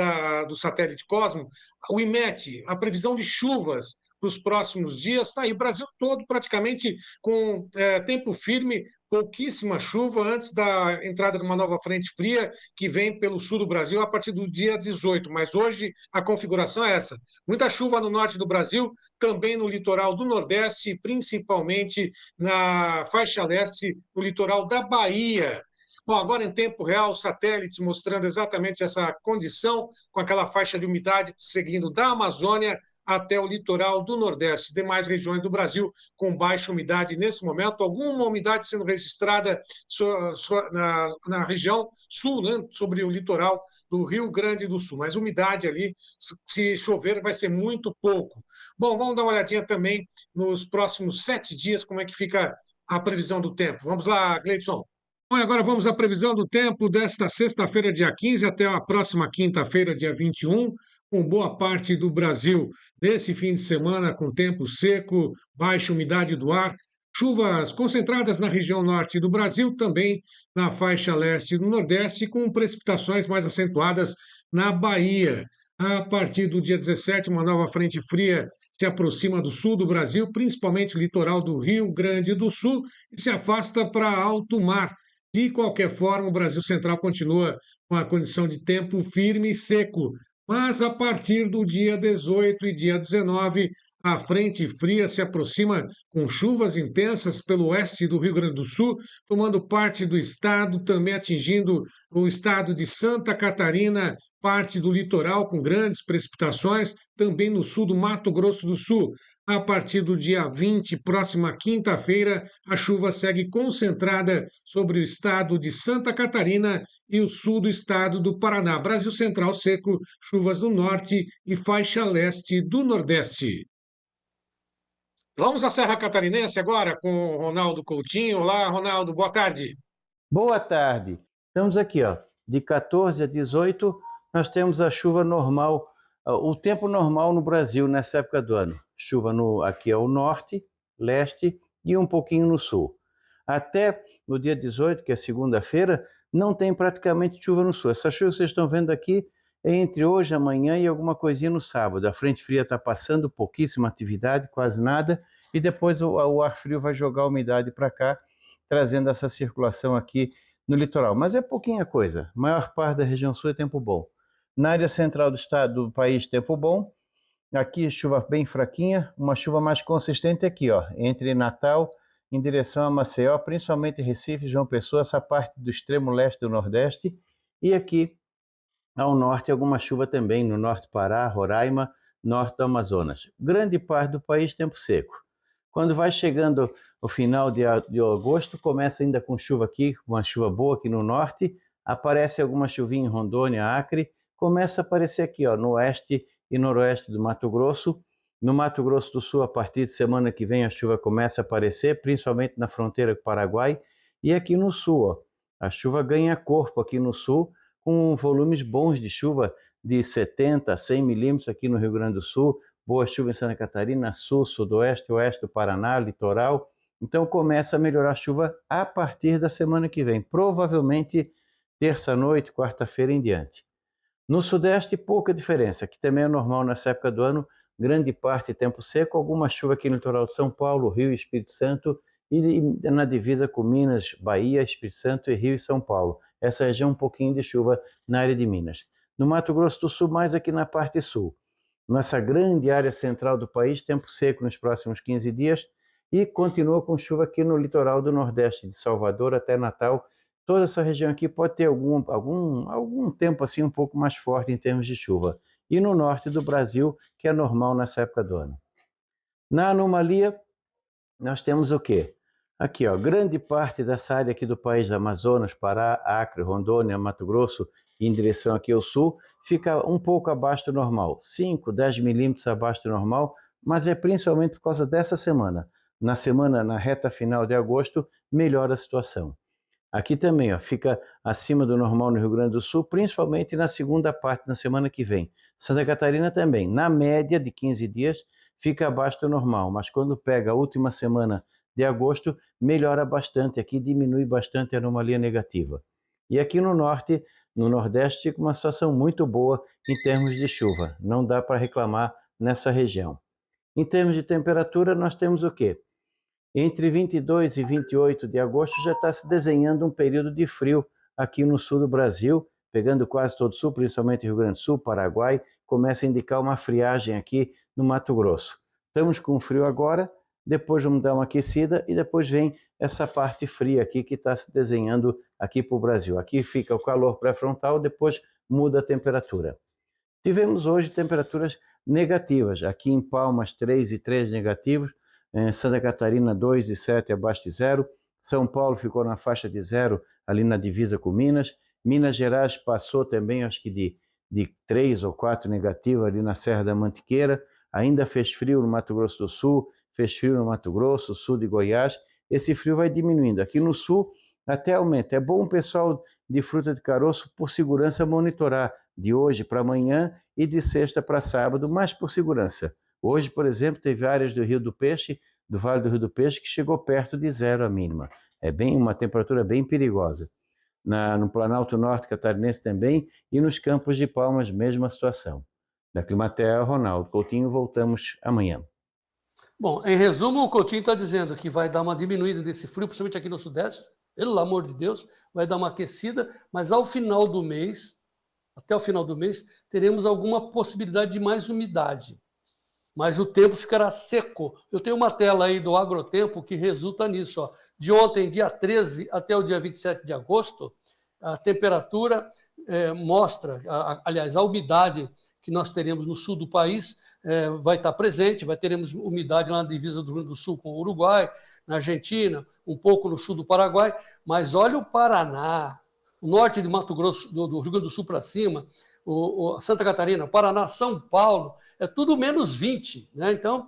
do satélite Cosmo, o IMET, a previsão de chuvas para os próximos dias, está aí, o Brasil todo praticamente com tempo firme, pouquíssima chuva antes da entrada de uma nova frente fria que vem pelo sul do Brasil a partir do dia 18. Mas hoje a configuração é essa. Muita chuva no norte do Brasil, também no litoral do Nordeste, principalmente na faixa leste, no litoral da Bahia. Bom, agora em tempo real, satélites mostrando exatamente essa condição, com aquela faixa de umidade seguindo da Amazônia até o litoral do Nordeste. Demais regiões do Brasil com baixa umidade nesse momento, alguma umidade sendo registrada na região sul, né, sobre o litoral do Rio Grande do Sul. Mas umidade ali, se chover, vai ser muito pouco. Bom, vamos dar uma olhadinha também nos próximos 7 dias, como é que fica a previsão do tempo. Vamos lá, Gleidson. Bom, e agora vamos à previsão do tempo desta sexta-feira, dia 15, até a próxima quinta-feira, dia 21, com boa parte do Brasil nesse fim de semana com tempo seco, baixa umidade do ar, chuvas concentradas na região norte do Brasil, também na faixa leste do Nordeste, com precipitações mais acentuadas na Bahia. A partir do dia 17, uma nova frente fria se aproxima do sul do Brasil, principalmente o litoral do Rio Grande do Sul, e se afasta para alto mar. De qualquer forma, o Brasil Central continua com a condição de tempo firme e seco. Mas a partir do dia 18 e dia 19, a frente fria se aproxima com chuvas intensas pelo oeste do Rio Grande do Sul, tomando parte do estado, também atingindo o estado de Santa Catarina, parte do litoral com grandes precipitações, também no sul do Mato Grosso do Sul. A partir do dia 20, próxima quinta-feira, a chuva segue concentrada sobre o estado de Santa Catarina e o sul do estado do Paraná. Brasil Central seco, chuvas no norte e faixa leste do Nordeste. Vamos à Serra Catarinense agora com o Ronaldo Coutinho. Olá, Ronaldo, boa tarde.
Boa tarde. Estamos aqui, ó, de 14 a 18, nós temos a chuva normal, o tempo normal no Brasil nessa época do ano. Chuva aqui ao norte, leste e um pouquinho no sul. Até no dia 18, que é segunda-feira, não tem praticamente chuva no sul. Essa chuva que vocês estão vendo aqui é entre hoje, amanhã e alguma coisinha no sábado. A frente fria está passando, pouquíssima atividade, quase nada, e depois o ar frio vai jogar a umidade para cá, trazendo essa circulação aqui no litoral. Mas é pouquinha coisa. A maior parte da região sul é tempo bom. Na área central do estado do país, tempo bom. Aqui chuva bem fraquinha, uma chuva mais consistente aqui, ó, entre Natal em direção a Maceió, principalmente Recife, João Pessoa, essa parte do extremo leste do Nordeste, e aqui ao norte alguma chuva também, no norte do Pará, Roraima, norte do Amazonas. Grande parte do país tempo seco. Quando vai chegando o final de agosto, começa ainda com chuva aqui, uma chuva boa aqui no norte, aparece alguma chuvinha em Rondônia, Acre, começa a aparecer aqui, ó, no oeste e noroeste do Mato Grosso. No Mato Grosso do Sul, a partir de semana que vem, a chuva começa a aparecer, principalmente na fronteira com o Paraguai. E aqui no sul, ó, a chuva ganha corpo aqui no sul, com volumes bons de chuva de 70 a 100 milímetros aqui no Rio Grande do Sul, boa chuva em Santa Catarina, sul, sudoeste, oeste do Paraná, litoral. Então começa a melhorar a chuva a partir da semana que vem, provavelmente terça-noite, quarta-feira em diante. No sudeste, pouca diferença, que também é normal nessa época do ano, grande parte tempo seco, alguma chuva aqui no litoral de São Paulo, Rio e Espírito Santo, e na divisa com Minas, Bahia, Espírito Santo e Rio e São Paulo. Essa região um pouquinho de chuva na área de Minas. No Mato Grosso do Sul, mais aqui na parte sul. Nessa grande área central do país, tempo seco nos próximos 15 dias, e continua com chuva aqui no litoral do Nordeste, de Salvador até Natal. Toda essa região aqui pode ter algum tempo assim um pouco mais forte em termos de chuva. E no norte do Brasil, que é normal nessa época do ano. Na anomalia, nós temos o quê? Aqui, ó, grande parte dessa área aqui do país, Amazonas, Pará, Acre, Rondônia, Mato Grosso, em direção aqui ao sul, fica um pouco abaixo do normal, 5, 10 milímetros abaixo do normal, mas é principalmente por causa dessa semana. Na reta final de agosto, melhora a situação. Aqui também, ó, fica acima do normal no Rio Grande do Sul, principalmente na segunda parte, na semana que vem. Santa Catarina também, na média de 15 dias, fica abaixo do normal, mas quando pega a última semana de agosto, melhora bastante, aqui diminui bastante a anomalia negativa. E aqui no norte, no nordeste, fica uma situação muito boa em termos de chuva, não dá para reclamar nessa região. Em termos de temperatura, nós temos o quê? Entre 22 e 28 de agosto já está se desenhando um período de frio aqui no sul do Brasil, pegando quase todo o sul, principalmente Rio Grande do Sul, Paraguai, começa a indicar uma friagem aqui no Mato Grosso. Estamos com frio agora, depois vamos dar uma aquecida e depois vem essa parte fria aqui que está se desenhando aqui para o Brasil. Aqui fica o calor pré-frontal, depois muda a temperatura. Tivemos hoje temperaturas negativas, aqui em Palmas 3,3 negativos, Santa Catarina 2,7 abaixo de zero, São Paulo ficou na faixa de zero ali na divisa com Minas, Minas Gerais passou também acho que de 3 ou 4 negativo ali na Serra da Mantiqueira, ainda fez frio no Mato Grosso do Sul, fez frio no Mato Grosso, sul de Goiás, esse frio vai diminuindo, aqui no sul até aumenta, é bom o pessoal de fruta de caroço por segurança monitorar de hoje para amanhã e de sexta para sábado, mas por segurança. Hoje, por exemplo, teve áreas do Rio do Peixe, do Vale do Rio do Peixe, que chegou perto de zero a mínima. É bem uma temperatura bem perigosa. No Planalto Norte Catarinense também e nos Campos de Palmas, mesma situação. Da Climatea, Ronaldo Coutinho, voltamos amanhã.
Bom, em resumo, o Coutinho está dizendo que vai dar uma diminuída desse frio, principalmente aqui no Sudeste, pelo amor de Deus, vai dar uma aquecida, mas ao final do mês, até o final do mês, teremos alguma possibilidade de mais umidade. Mas o tempo ficará seco. Eu tenho uma tela aí do Agrotempo que resulta nisso. Ó. De ontem, dia 13, até o dia 27 de agosto, a temperatura mostra, aliás, a umidade que nós teremos no sul do país vai estar presente, teremos umidade lá na divisa do Rio Grande do Sul com o Uruguai, na Argentina, um pouco no sul do Paraguai, mas olha o Paraná, o norte de Mato Grosso, do Rio Grande do Sul para cima, Santa Catarina, Paraná, São Paulo, é tudo menos 20. Né? Então,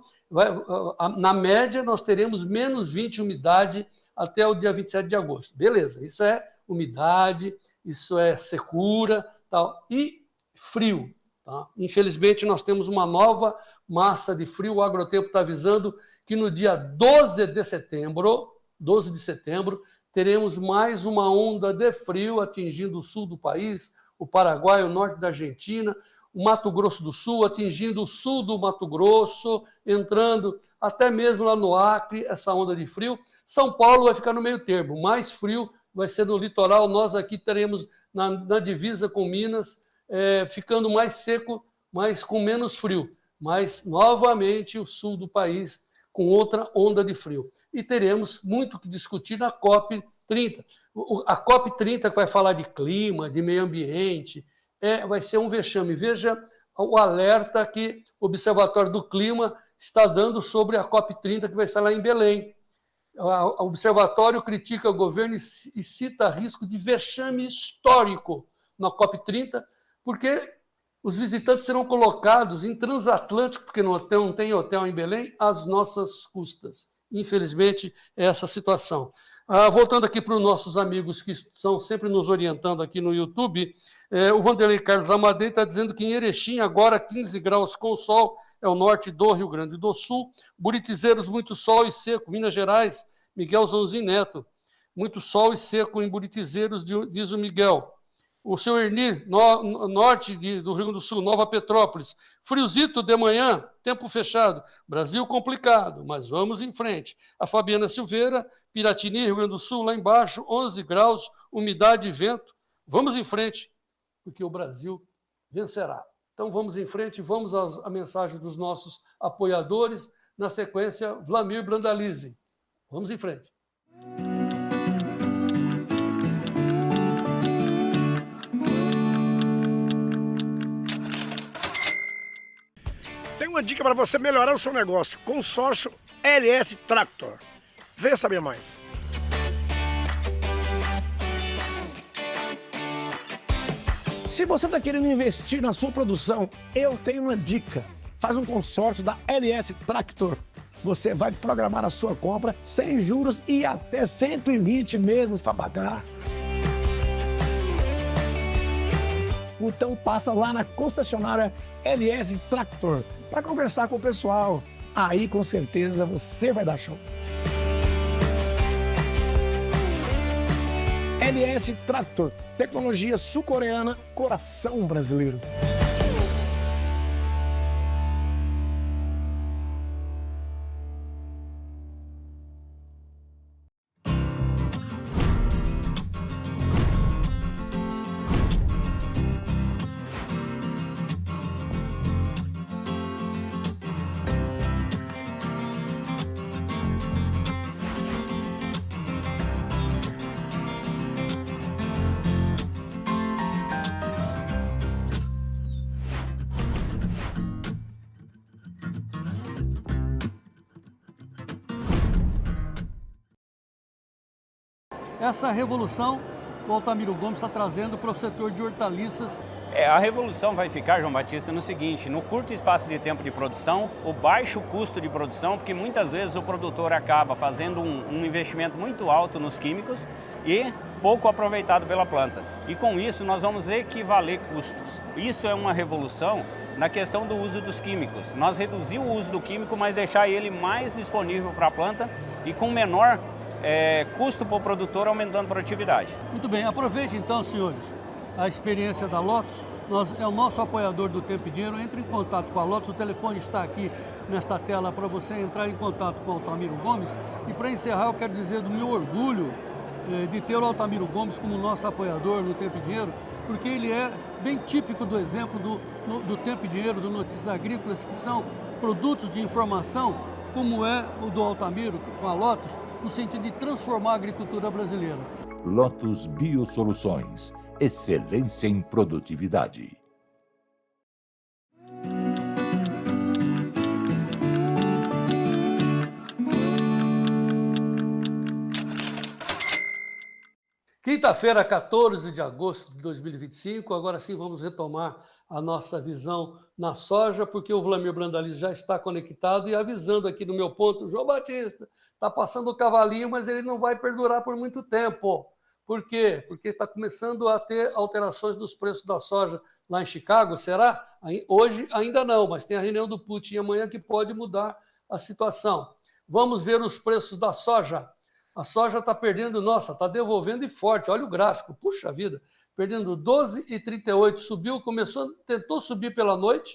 na média, nós teremos menos 20 umidade até o dia 27 de agosto. Beleza, isso é umidade, isso é secura tal, e frio. Tá? Infelizmente, nós temos uma nova massa de frio. O Agrotempo está avisando que no dia 12 de setembro, teremos mais uma onda de frio atingindo o sul do país, o Paraguai, o norte da Argentina, o Mato Grosso do Sul, atingindo o sul do Mato Grosso, entrando até mesmo lá no Acre, essa onda de frio. São Paulo vai ficar no meio termo, mais frio vai ser no litoral, nós aqui teremos na divisa com Minas, ficando mais seco, mas com menos frio. Mas, novamente, o sul do país com outra onda de frio. E teremos muito que discutir na COP30. A COP30 que vai falar de clima, de meio ambiente, vai ser um vexame. Veja o alerta que o Observatório do Clima está dando sobre a COP30 que vai estar lá em Belém. O Observatório critica o governo e cita risco de vexame histórico na COP30, porque os visitantes serão colocados em transatlântico, porque não tem hotel em Belém, às nossas custas. Infelizmente, é essa situação. Voltando aqui para os nossos amigos que estão sempre nos orientando aqui no YouTube, o Vanderlei Carlos Amadei está dizendo que em Erechim, agora 15 graus com sol, é o norte do Rio Grande do Sul. Buritizeiros, muito sol e seco. Minas Gerais, Miguel Zonzin Neto. Muito sol e seco em Buritizeiros, diz o Miguel. O seu Erni, norte do Rio Grande do Sul, Nova Petrópolis. Friozito de manhã, tempo fechado. Brasil complicado, mas vamos em frente. A Fabiana Silveira, Piratini, Rio Grande do Sul, lá embaixo, 11 graus, umidade e vento. Vamos em frente, porque o Brasil vencerá. Então vamos em frente, vamos à mensagem dos nossos apoiadores. Na sequência, Vlamir Brandalize. Vamos em frente.
Tem uma dica para você melhorar o seu negócio. Consórcio LS Tractor. Venha saber mais. Se você está querendo investir na sua produção, eu tenho uma dica. Faz um consórcio da LS Tractor. Você vai programar a sua compra sem juros e até 120 meses para pagar. Então passa lá na concessionária LS Tractor para conversar com o pessoal. Aí com certeza você vai dar show. LS Tractor, tecnologia sul-coreana, coração brasileiro.
Essa revolução o Altamiro Gomes está trazendo para o setor de hortaliças.
A revolução vai ficar, João Batista, no seguinte: no curto espaço de tempo de produção, o baixo custo de produção, porque muitas vezes o produtor acaba fazendo um investimento muito alto nos químicos e pouco aproveitado pela planta. E com isso nós vamos equivaler custos. Isso é uma revolução na questão do uso dos químicos. Nós reduzir o uso do químico, mas deixar ele mais disponível para a planta e com menor custo para o produtor, aumentando a produtividade.
Muito bem, aproveite então, senhores, a experiência da Lotus. É o nosso apoiador do Tempo e Dinheiro. Entre em contato com a Lotus, o telefone está aqui nesta tela para você entrar em contato com o Altamiro Gomes. E para encerrar, eu quero dizer do meu orgulho de ter o Altamiro Gomes como nosso apoiador no Tempo e Dinheiro, porque ele é bem típico do exemplo do Tempo e Dinheiro, do Notícias Agrícolas, que são produtos de informação, como é o do Altamiro com a Lotus, no sentido de transformar a agricultura brasileira.
Lotus Biosoluções, excelência em produtividade.
Quinta-feira, 14 de agosto de 2025, agora sim vamos retomar a nossa visão na soja, porque o Vlamir Brandalize já está conectado e avisando aqui no meu ponto: João Batista, está passando o cavalinho, mas ele não vai perdurar por muito tempo. Por quê? Porque está começando a ter alterações nos preços da soja lá em Chicago, será? Hoje ainda não, mas tem a reunião do Putin amanhã que pode mudar a situação. Vamos ver os preços da soja. A soja está perdendo, está devolvendo e forte. Olha o gráfico, puxa vida, perdendo 12,38, subiu, tentou subir pela noite,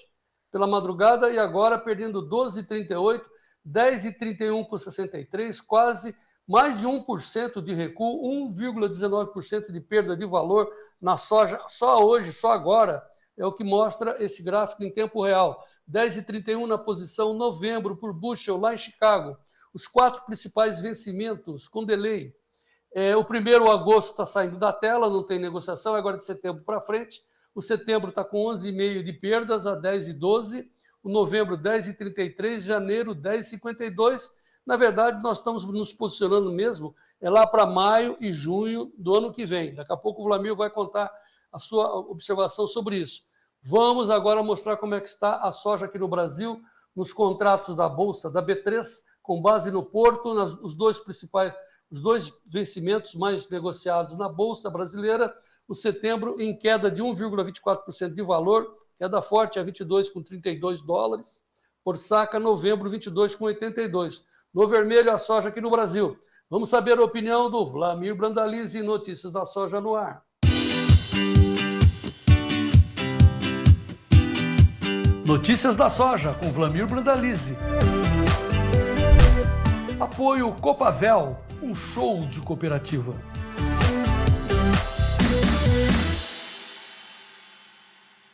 pela madrugada, e agora perdendo 12,38, 10,31 com 63, quase mais de 1% de recuo, 1,19% de perda de valor na soja, só hoje, só agora, é o que mostra esse gráfico em tempo real. 10,31 na posição novembro por bushel lá em Chicago. Os 4 principais vencimentos com delay. O primeiro, agosto, está saindo da tela, não tem negociação, agora de setembro para frente. O setembro está com 11,5 de perdas a 10,12. O novembro, 10,33. Janeiro, 10,52. Na verdade, nós estamos nos posicionando mesmo lá para maio e junho do ano que vem. Daqui a pouco o Vlamir vai contar a sua observação sobre isso. Vamos agora mostrar como é que está a soja aqui no Brasil, nos contratos da Bolsa da B3, com base no Porto, os dois vencimentos mais negociados na Bolsa Brasileira. O setembro em queda de 1,24% de valor, queda forte a 22,32 dólares por saca, novembro 22,82. No vermelho, a soja aqui no Brasil. Vamos saber a opinião do Vlamir Brandalize, Notícias da Soja no Ar. Notícias da Soja, com Vlamir Brandalize. Apoio Copavel, um show de cooperativa.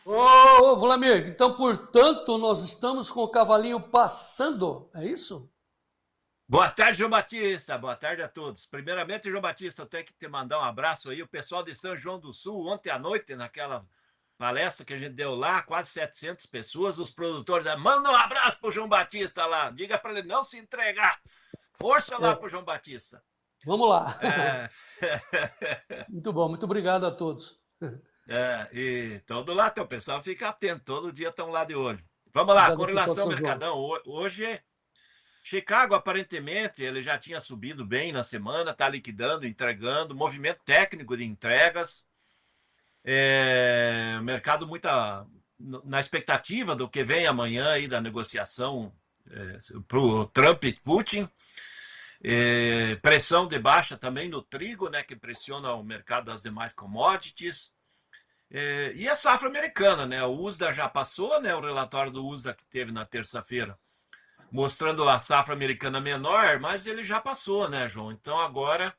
Ô, Vlamir, então, portanto, nós estamos com o cavalinho passando, é isso?
Boa tarde, João Batista. Boa tarde a todos. Primeiramente, João Batista, eu tenho que te mandar um abraço aí. O pessoal de São João do Sul, ontem à noite, naquela palestra que a gente deu lá, quase 700 pessoas, os produtores, manda um abraço pro João Batista lá, diga para ele não se entregar, força lá pro João Batista.
Vamos lá.
É.
Muito bom, muito obrigado a todos.
E todo lá, o pessoal fica atento, todo dia estão lá de olho. Vamos lá,
Obrigado,
correlação
pessoal, São
Mercadão. Hoje, Chicago, aparentemente, ele já tinha subido bem na semana, está liquidando, entregando, movimento técnico de entregas. Mercado na expectativa do que vem amanhã aí da negociação para o Trump e Putin. Pressão de baixa também no trigo, né, que pressiona o mercado das demais commodities. E a safra americana, né? O USDA já passou, né? O relatório do USDA que teve na terça-feira, mostrando a safra americana menor, mas ele já passou, né, João? Então agora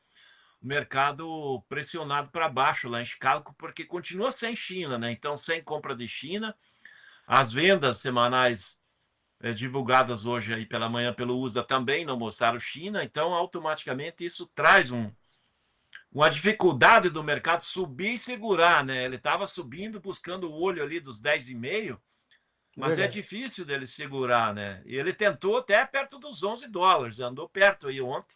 o mercado pressionado para baixo lá em Chicago, porque continua sem China, né? Então, sem compra de China, as vendas semanais divulgadas hoje aí pela manhã pelo USDA também não mostraram China, então automaticamente isso traz uma dificuldade do mercado subir e segurar, né? Ele estava subindo, buscando o olho ali dos 10,5, mas
Verdade.
é difícil dele segurar, né? E ele tentou até perto dos $11, andou perto aí ontem,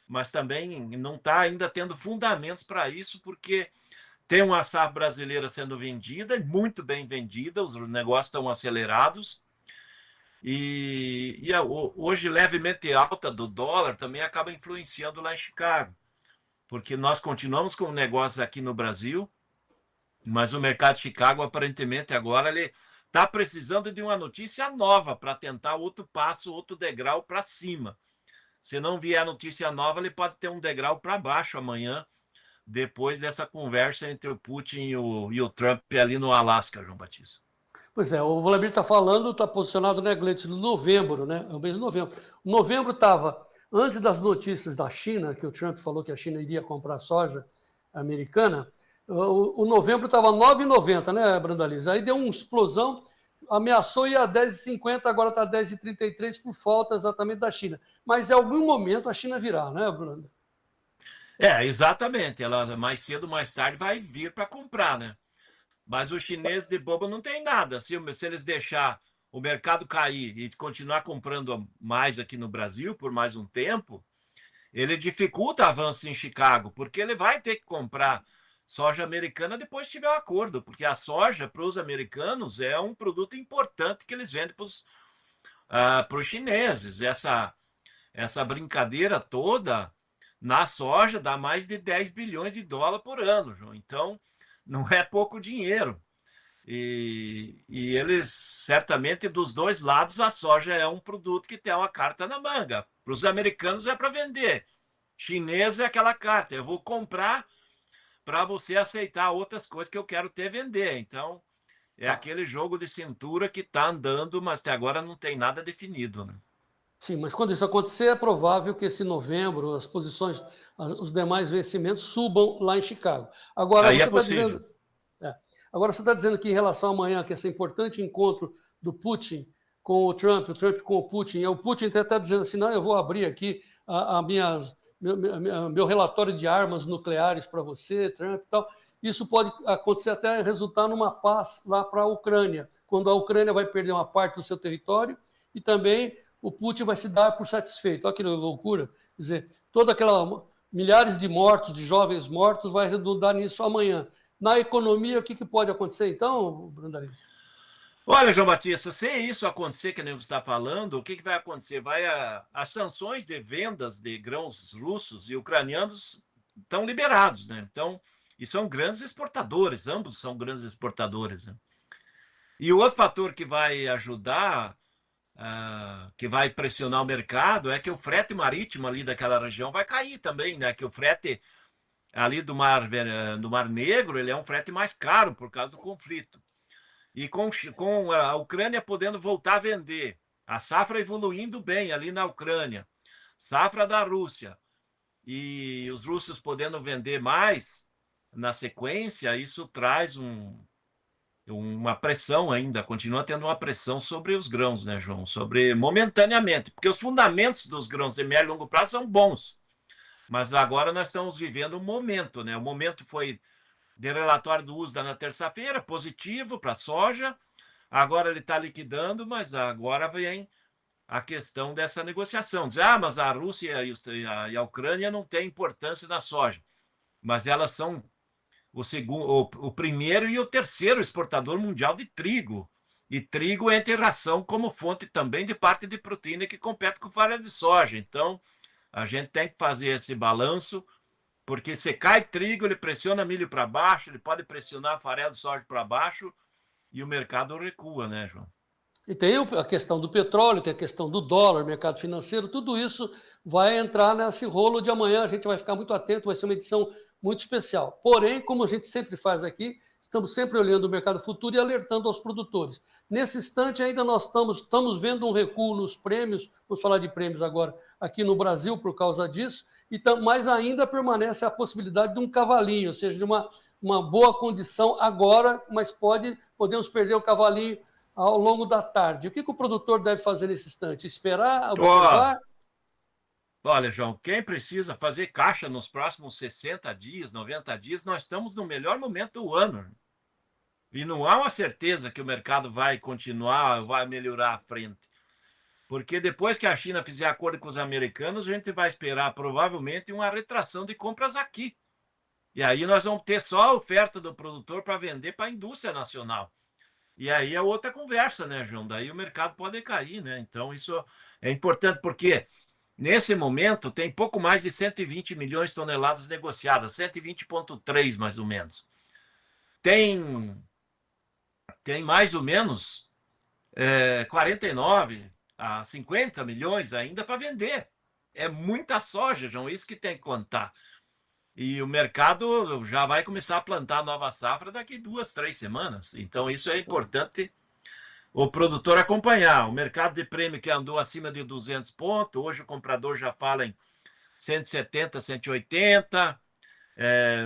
mas também não está ainda tendo fundamentos para isso, porque tem uma safra brasileira sendo vendida, muito bem vendida, os negócios estão acelerados, e hoje levemente alta do dólar também acaba influenciando lá em Chicago, porque nós continuamos com negócios aqui no Brasil, mas o mercado de Chicago, aparentemente, agora ele está precisando de uma notícia nova para tentar outro passo, outro degrau para cima. Se não vier notícia nova, ele pode ter um degrau para baixo amanhã, depois dessa conversa entre o Putin e o Trump ali no Alasca, João Batista.
Pois é, o Vladimir está falando, está posicionado, né, Gleice, no novembro, né? É o mês de novembro. O novembro estava, antes das notícias da China, que o Trump falou que a China iria comprar soja americana, o novembro estava 9,90, né, Brandaliza? Aí deu uma explosão, ameaçou ir a 10,50, agora está 10,33 por falta exatamente da China. Mas em algum momento a China virá, né, Branda?
Exatamente. Ela mais cedo ou mais tarde vai vir para comprar, né? Mas o chinês de bobo não tem nada. Se eles deixar o mercado cair e continuar comprando mais aqui no Brasil por mais um tempo, ele dificulta avanço em Chicago, porque ele vai ter que comprar soja americana depois que tiver um acordo, porque a soja para os americanos é um produto importante que eles vendem para os chineses. Essa brincadeira toda na soja dá mais de 10 bilhões de dólares por ano, João. Então, não é pouco dinheiro. E eles, certamente, dos dois lados, a soja é um produto que tem uma carta na manga. Para os americanos é para vender. Chinês é aquela carta. Eu vou comprar para você aceitar outras coisas que eu quero ter vender. Então, aquele jogo de cintura que está andando, mas até agora não tem nada definido, né?
Sim, mas quando isso acontecer, é provável que esse novembro, as posições, os demais vencimentos subam lá em Chicago. Agora,
aí
você
é possível.
Agora você está dizendo que em relação amanhã, que esse importante encontro do Putin com o Trump com o Putin, e o Putin até está dizendo assim, não, eu vou abrir aqui meu relatório de armas nucleares para você, Trump e tal. Isso pode acontecer até resultar numa paz lá para a Ucrânia, quando a Ucrânia vai perder uma parte do seu território e também o Putin vai se dar por satisfeito. Olha que loucura. Quer dizer, milhares de mortos, de jovens mortos, vai redundar nisso amanhã. Na economia, o que pode acontecer, então, Brandaliza?
Olha, João Batista, se isso acontecer, que nem você está falando, o que vai acontecer? As sanções de vendas de grãos russos e ucranianos estão liberados, né? Então, e são grandes exportadores, ambos são grandes exportadores, né? E o outro fator que vai ajudar, que vai pressionar o mercado, é que o frete marítimo ali daquela região vai cair também, né? Que o frete ali do Mar Negro, ele é um frete mais caro por causa do conflito. E com a Ucrânia podendo voltar a vender, a safra evoluindo bem ali na Ucrânia, safra da Rússia, e os russos podendo vender mais na sequência, isso traz uma pressão ainda, continua tendo uma pressão sobre os grãos, né, João? Momentaneamente, porque os fundamentos dos grãos de médio e longo prazo são bons, mas agora nós estamos vivendo um momento, né? O momento foi de relatório do USDA na terça-feira, positivo para a soja. Agora ele está liquidando, mas agora vem a questão dessa negociação. Diz, mas a Rússia e a Ucrânia não têm importância na soja. Mas elas são o primeiro e o terceiro exportador mundial de trigo. E trigo entra em ração como fonte também de parte de proteína que compete com farinha de soja. Então, a gente tem que fazer esse balanço, porque se cai trigo, ele pressiona milho para baixo, ele pode pressionar a farinha de soja para baixo e o mercado recua, né, João?
E tem a questão do petróleo, tem a questão do dólar, mercado financeiro, tudo isso vai entrar nesse rolo de amanhã, a gente vai ficar muito atento, vai ser uma edição muito especial. Porém, como a gente sempre faz aqui, estamos sempre olhando o mercado futuro e alertando aos produtores. Nesse instante, ainda nós estamos vendo um recuo nos prêmios, vamos falar de prêmios agora aqui no Brasil por causa disso, mas ainda permanece a possibilidade de um cavalinho, ou seja, de uma boa condição agora, mas podemos perder o cavalinho ao longo da tarde. O que o produtor deve fazer nesse instante? Esperar, observar?
Olha, João, quem precisa fazer caixa nos próximos 60 dias, 90 dias, nós estamos no melhor momento do ano. E não há uma certeza que o mercado vai continuar, vai melhorar à frente. Porque depois que a China fizer acordo com os americanos, a gente vai esperar provavelmente uma retração de compras aqui. E aí nós vamos ter só a oferta do produtor para vender para a indústria nacional. E aí é outra conversa, né, João? Daí o mercado pode cair, né? Então isso é importante, porque nesse momento tem pouco mais de 120 milhões de toneladas negociadas, 120,3 mais ou menos. Tem mais ou menos 49 a 50 milhões ainda para vender. É muita soja, João, isso que tem que contar. E o mercado já vai começar a plantar a nova safra daqui 2, 3 semanas. Então, isso é importante o produtor acompanhar. O mercado de prêmio que andou acima de 200 pontos, hoje o comprador já fala em 170, 180.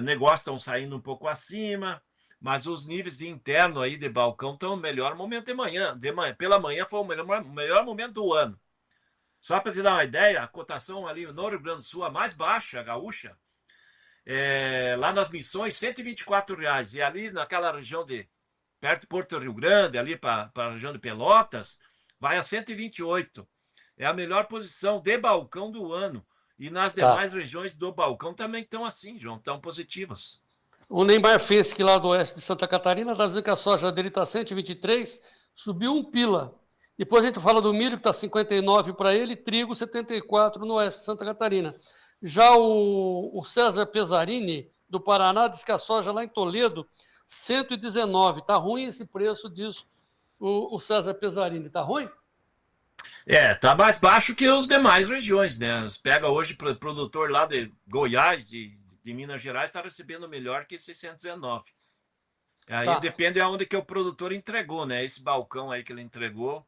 Negócios estão saindo um pouco acima, mas os níveis de interno aí de balcão estão no melhor momento de manhã. Pela manhã foi o melhor momento do ano. Só para te dar uma ideia, a cotação ali no Rio Grande do Sul, a mais baixa, a gaúcha, lá nas Missões, R$124. E ali naquela região perto de Porto Rio Grande, ali para a região de Pelotas, vai a 128. É a melhor posição de balcão do ano. E nas demais regiões do balcão também estão assim, João, estão positivas.
O Neymar Fensky, lá do oeste de Santa Catarina, está dizendo que a soja dele está 123, subiu 1 pila. Depois a gente fala do milho, que está 59 para ele, trigo 74 no oeste de Santa Catarina. Já o César Pesarini, do Paraná, diz que a soja lá em Toledo, 119. Está ruim esse preço, diz o César Pesarini. Está ruim?
Tá mais baixo que as demais regiões, né? Pega hoje o produtor lá de Goiás e de Minas Gerais, está recebendo melhor que esse 119. Aí depende de onde que o produtor entregou, né? Esse balcão aí que ele entregou,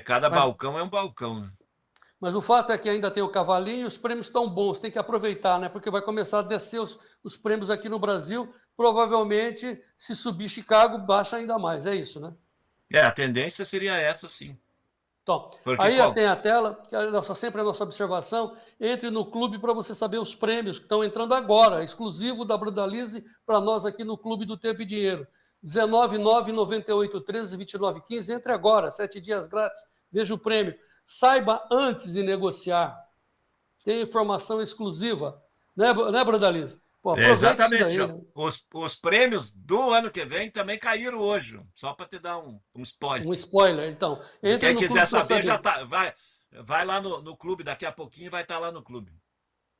cada balcão é um balcão, né?
Mas o fato é que ainda tem o cavalinho, os prêmios estão bons, tem que aproveitar, né? Porque vai começar a descer os prêmios aqui no Brasil. Provavelmente, se subir Chicago, baixa ainda mais. É isso, né?
A tendência seria essa, sim.
Então, aí tem a tela, que é sempre a nossa observação. Entre no clube para você saber os prêmios que estão entrando agora, exclusivo da Brudalize para nós aqui no Clube do Tempo e Dinheiro. 19998132915. Entre agora, 7 dias grátis. Veja o prêmio. Saiba antes de negociar. Tem informação exclusiva. Né Brudalize?
Exatamente. Daí, né? Os prêmios do ano que vem também caíram hoje. Só para te dar um spoiler.
Um spoiler, então.
Quem quiser saber, já tá, vai lá no clube, daqui a pouquinho vai estar lá no clube.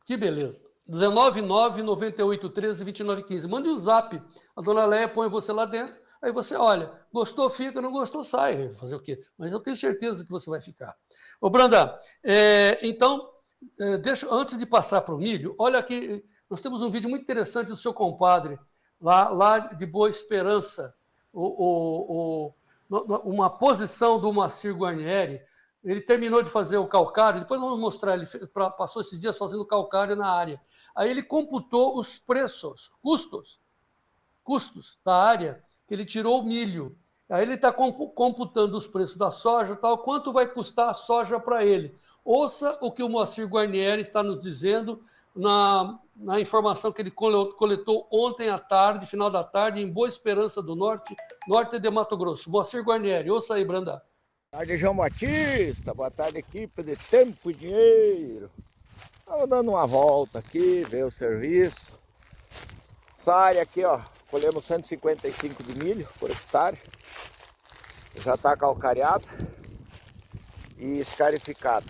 Que beleza. 19998132915. Mande um zap. A dona Leia põe você lá dentro. Aí você olha, gostou, fica, não gostou, sai. Fazer o quê? Mas eu tenho certeza que você vai ficar. Ô, Brandão, então, antes de passar para o milho, olha aqui, nós temos um vídeo muito interessante do seu compadre, lá de Boa Esperança, uma posição do Moacir Guarnieri. Ele terminou de fazer o calcário, depois vamos mostrar, ele passou esses dias fazendo calcário na área. Aí ele computou os preços, custos da área, que ele tirou o milho. Aí ele está computando os preços da soja, tal, quanto vai custar a soja para ele. Ouça o que o Moacir Guarnieri está nos dizendo na informação que ele coletou ontem à tarde, final da tarde, em Boa Esperança do Norte, norte de Mato Grosso. Moacir Guarnieri, ouça aí, Branda.
Boa tarde, João Batista. Boa tarde, equipe de Tempo e Dinheiro. Estava dando uma volta aqui, ver o serviço. Essa área aqui, ó, colhemos 155 de milho por hectare. Já está calcareada e escarificada.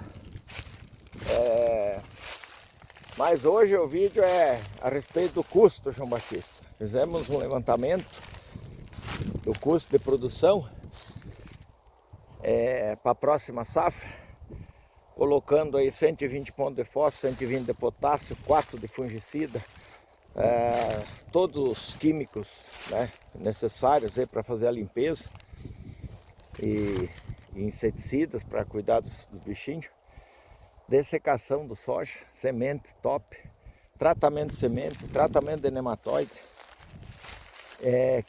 Mas hoje o vídeo é a respeito do custo, João Batista. Fizemos um levantamento do custo de produção para a próxima safra, colocando aí 120 pontos de fósforo, 120 de potássio, 4 de fungicida, todos os químicos, né, necessários para fazer a limpeza e inseticidas para cuidar dos bichinhos, dessecação do soja, semente top, tratamento de semente, tratamento de nematóide,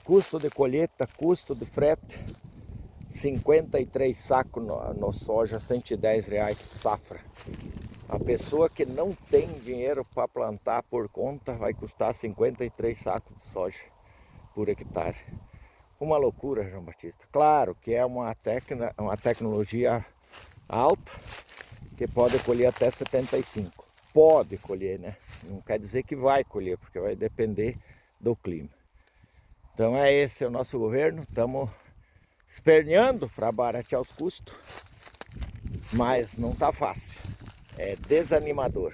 custo de colheita, custo de frete, 53 sacos no soja, R$110 safra. A pessoa que não tem dinheiro para plantar por conta vai custar 53 sacos de soja por hectare. Uma loucura, João Batista. Claro que é uma tecnologia alta, que pode colher até 75. Pode colher, né? Não quer dizer que vai colher, porque vai depender do clima. Então esse é o nosso governo. Estamos esperneando para baratear os custos, mas não está fácil. É desanimador.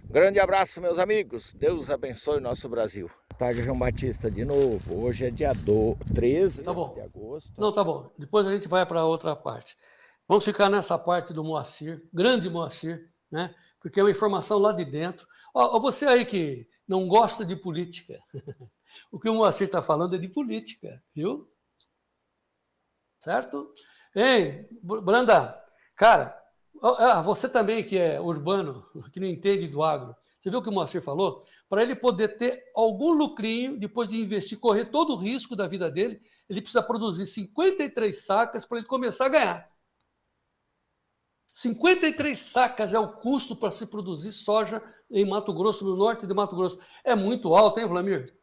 Grande abraço, meus amigos. Deus abençoe o nosso Brasil. Boa tarde, João Batista, de novo. Hoje é dia 13 de agosto.
Não, tá bom. Depois a gente vai para outra parte. Vamos ficar nessa parte do Moacir, grande Moacir, né? Porque é uma informação lá de dentro. Ó, você aí que não gosta de política, o que o Moacir está falando é de política, viu? Certo? Ei, Branda, cara, você também que é urbano, que não entende do agro, você viu o que o Moacir falou? Para ele poder ter algum lucrinho, depois de investir, correr todo o risco da vida dele, ele precisa produzir 53 sacas para ele começar a ganhar. 53 sacas é o custo para se produzir soja em Mato Grosso, no norte de Mato Grosso. É muito alto, hein, Vlamir?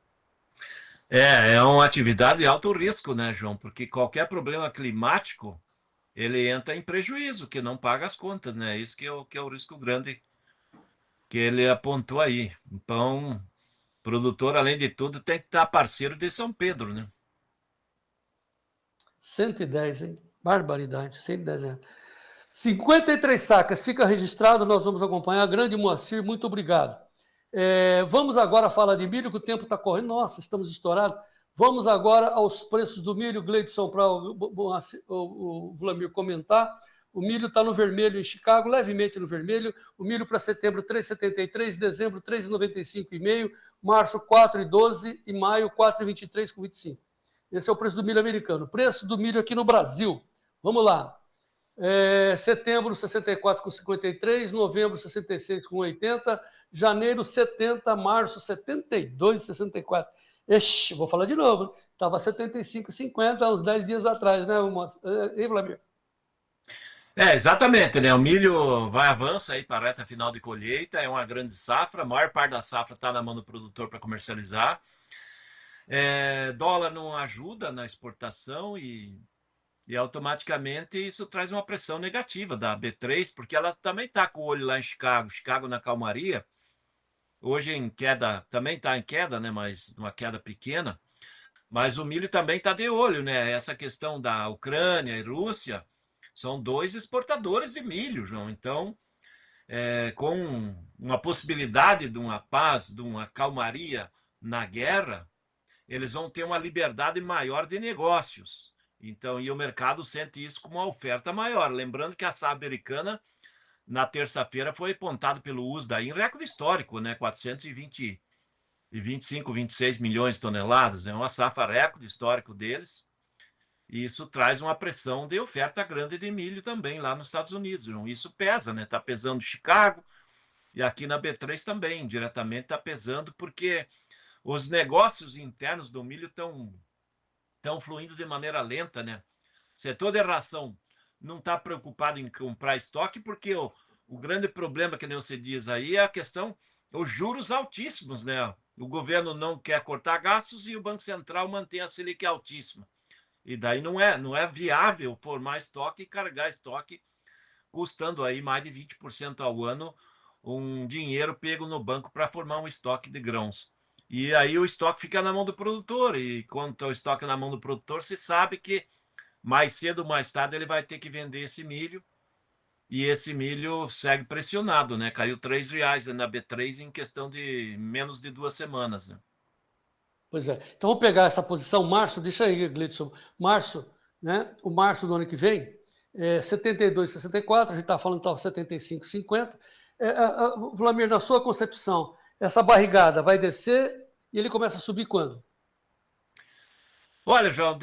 É uma atividade de alto risco, né, João? Porque qualquer problema climático, ele entra em prejuízo, que não paga as contas, né? Isso que é o risco grande que ele apontou aí. Então, o produtor, além de tudo, tem que estar parceiro de São Pedro, né?
110, hein? Barbaridade, 110 reais. 53 sacas, fica registrado, nós vamos acompanhar. Grande Moacir, muito obrigado. Vamos agora falar de milho, que o tempo está correndo. Nossa, estamos estourados. Vamos agora aos preços do milho. Gleidson, para o Vlamir comentar. O milho está no vermelho em Chicago, levemente no vermelho. O milho para setembro, 3,73, dezembro, 3,95,5, março, 4,12 e maio, 4,23,25. Esse é o preço do milho americano. Preço do milho aqui no Brasil. Vamos lá. Setembro, 64,53, novembro, 66,80, janeiro, 70, março, 72,64. Ixi, vou falar de novo. Estava 75,50 há uns 10 dias atrás, né, hein, Vlamir?
Exatamente, né? O milho avança aí para a reta final de colheita, é uma grande safra, a maior parte da safra está na mão do produtor para comercializar. Dólar não ajuda na exportação e automaticamente isso traz uma pressão negativa da B3, porque ela também está com o olho lá em Chicago na calmaria, hoje em queda, também está em queda, né? Mas uma queda pequena, mas o milho também está de olho, né? Essa questão da Ucrânia e Rússia são dois exportadores de milho, João. Então, com uma possibilidade de uma paz, de uma calmaria na guerra, eles vão ter uma liberdade maior de negócios. Então, e o mercado sente isso como uma oferta maior. Lembrando que a safra americana, na terça-feira, foi apontado pelo USDA em recorde histórico, né? 425, 26 milhões de toneladas. É uma safra recorde histórico deles. E isso traz uma pressão de oferta grande de milho também lá nos Estados Unidos. Isso pesa, né? Está pesando Chicago e aqui na B3 também, diretamente está pesando, porque os negócios internos do milho estão fluindo de maneira lenta, né? O setor de ração não está preocupado em comprar estoque, porque o grande problema, que nem você diz aí, é a questão os juros altíssimos, né? O governo não quer cortar gastos e o Banco Central mantém a Selic altíssima. E daí não é viável formar estoque e carregar estoque, custando aí mais de 20% ao ano um dinheiro pego no banco para formar um estoque de grãos. E aí o estoque fica na mão do produtor, e quando o estoque na mão do produtor, se sabe que mais cedo ou mais tarde ele vai ter que vender esse milho, e esse milho segue pressionado, né? Caiu R$ 3 na B3 em questão de menos de 2 semanas, né?
Pois é. Então vamos pegar essa posição março, deixa aí, Gleidson. Março, né? O março do ano que vem, 72, 64, a gente está falando que estava 75, 50. Vlamir, na sua concepção, essa barrigada vai descer e ele começa a subir quando?
Olha, João,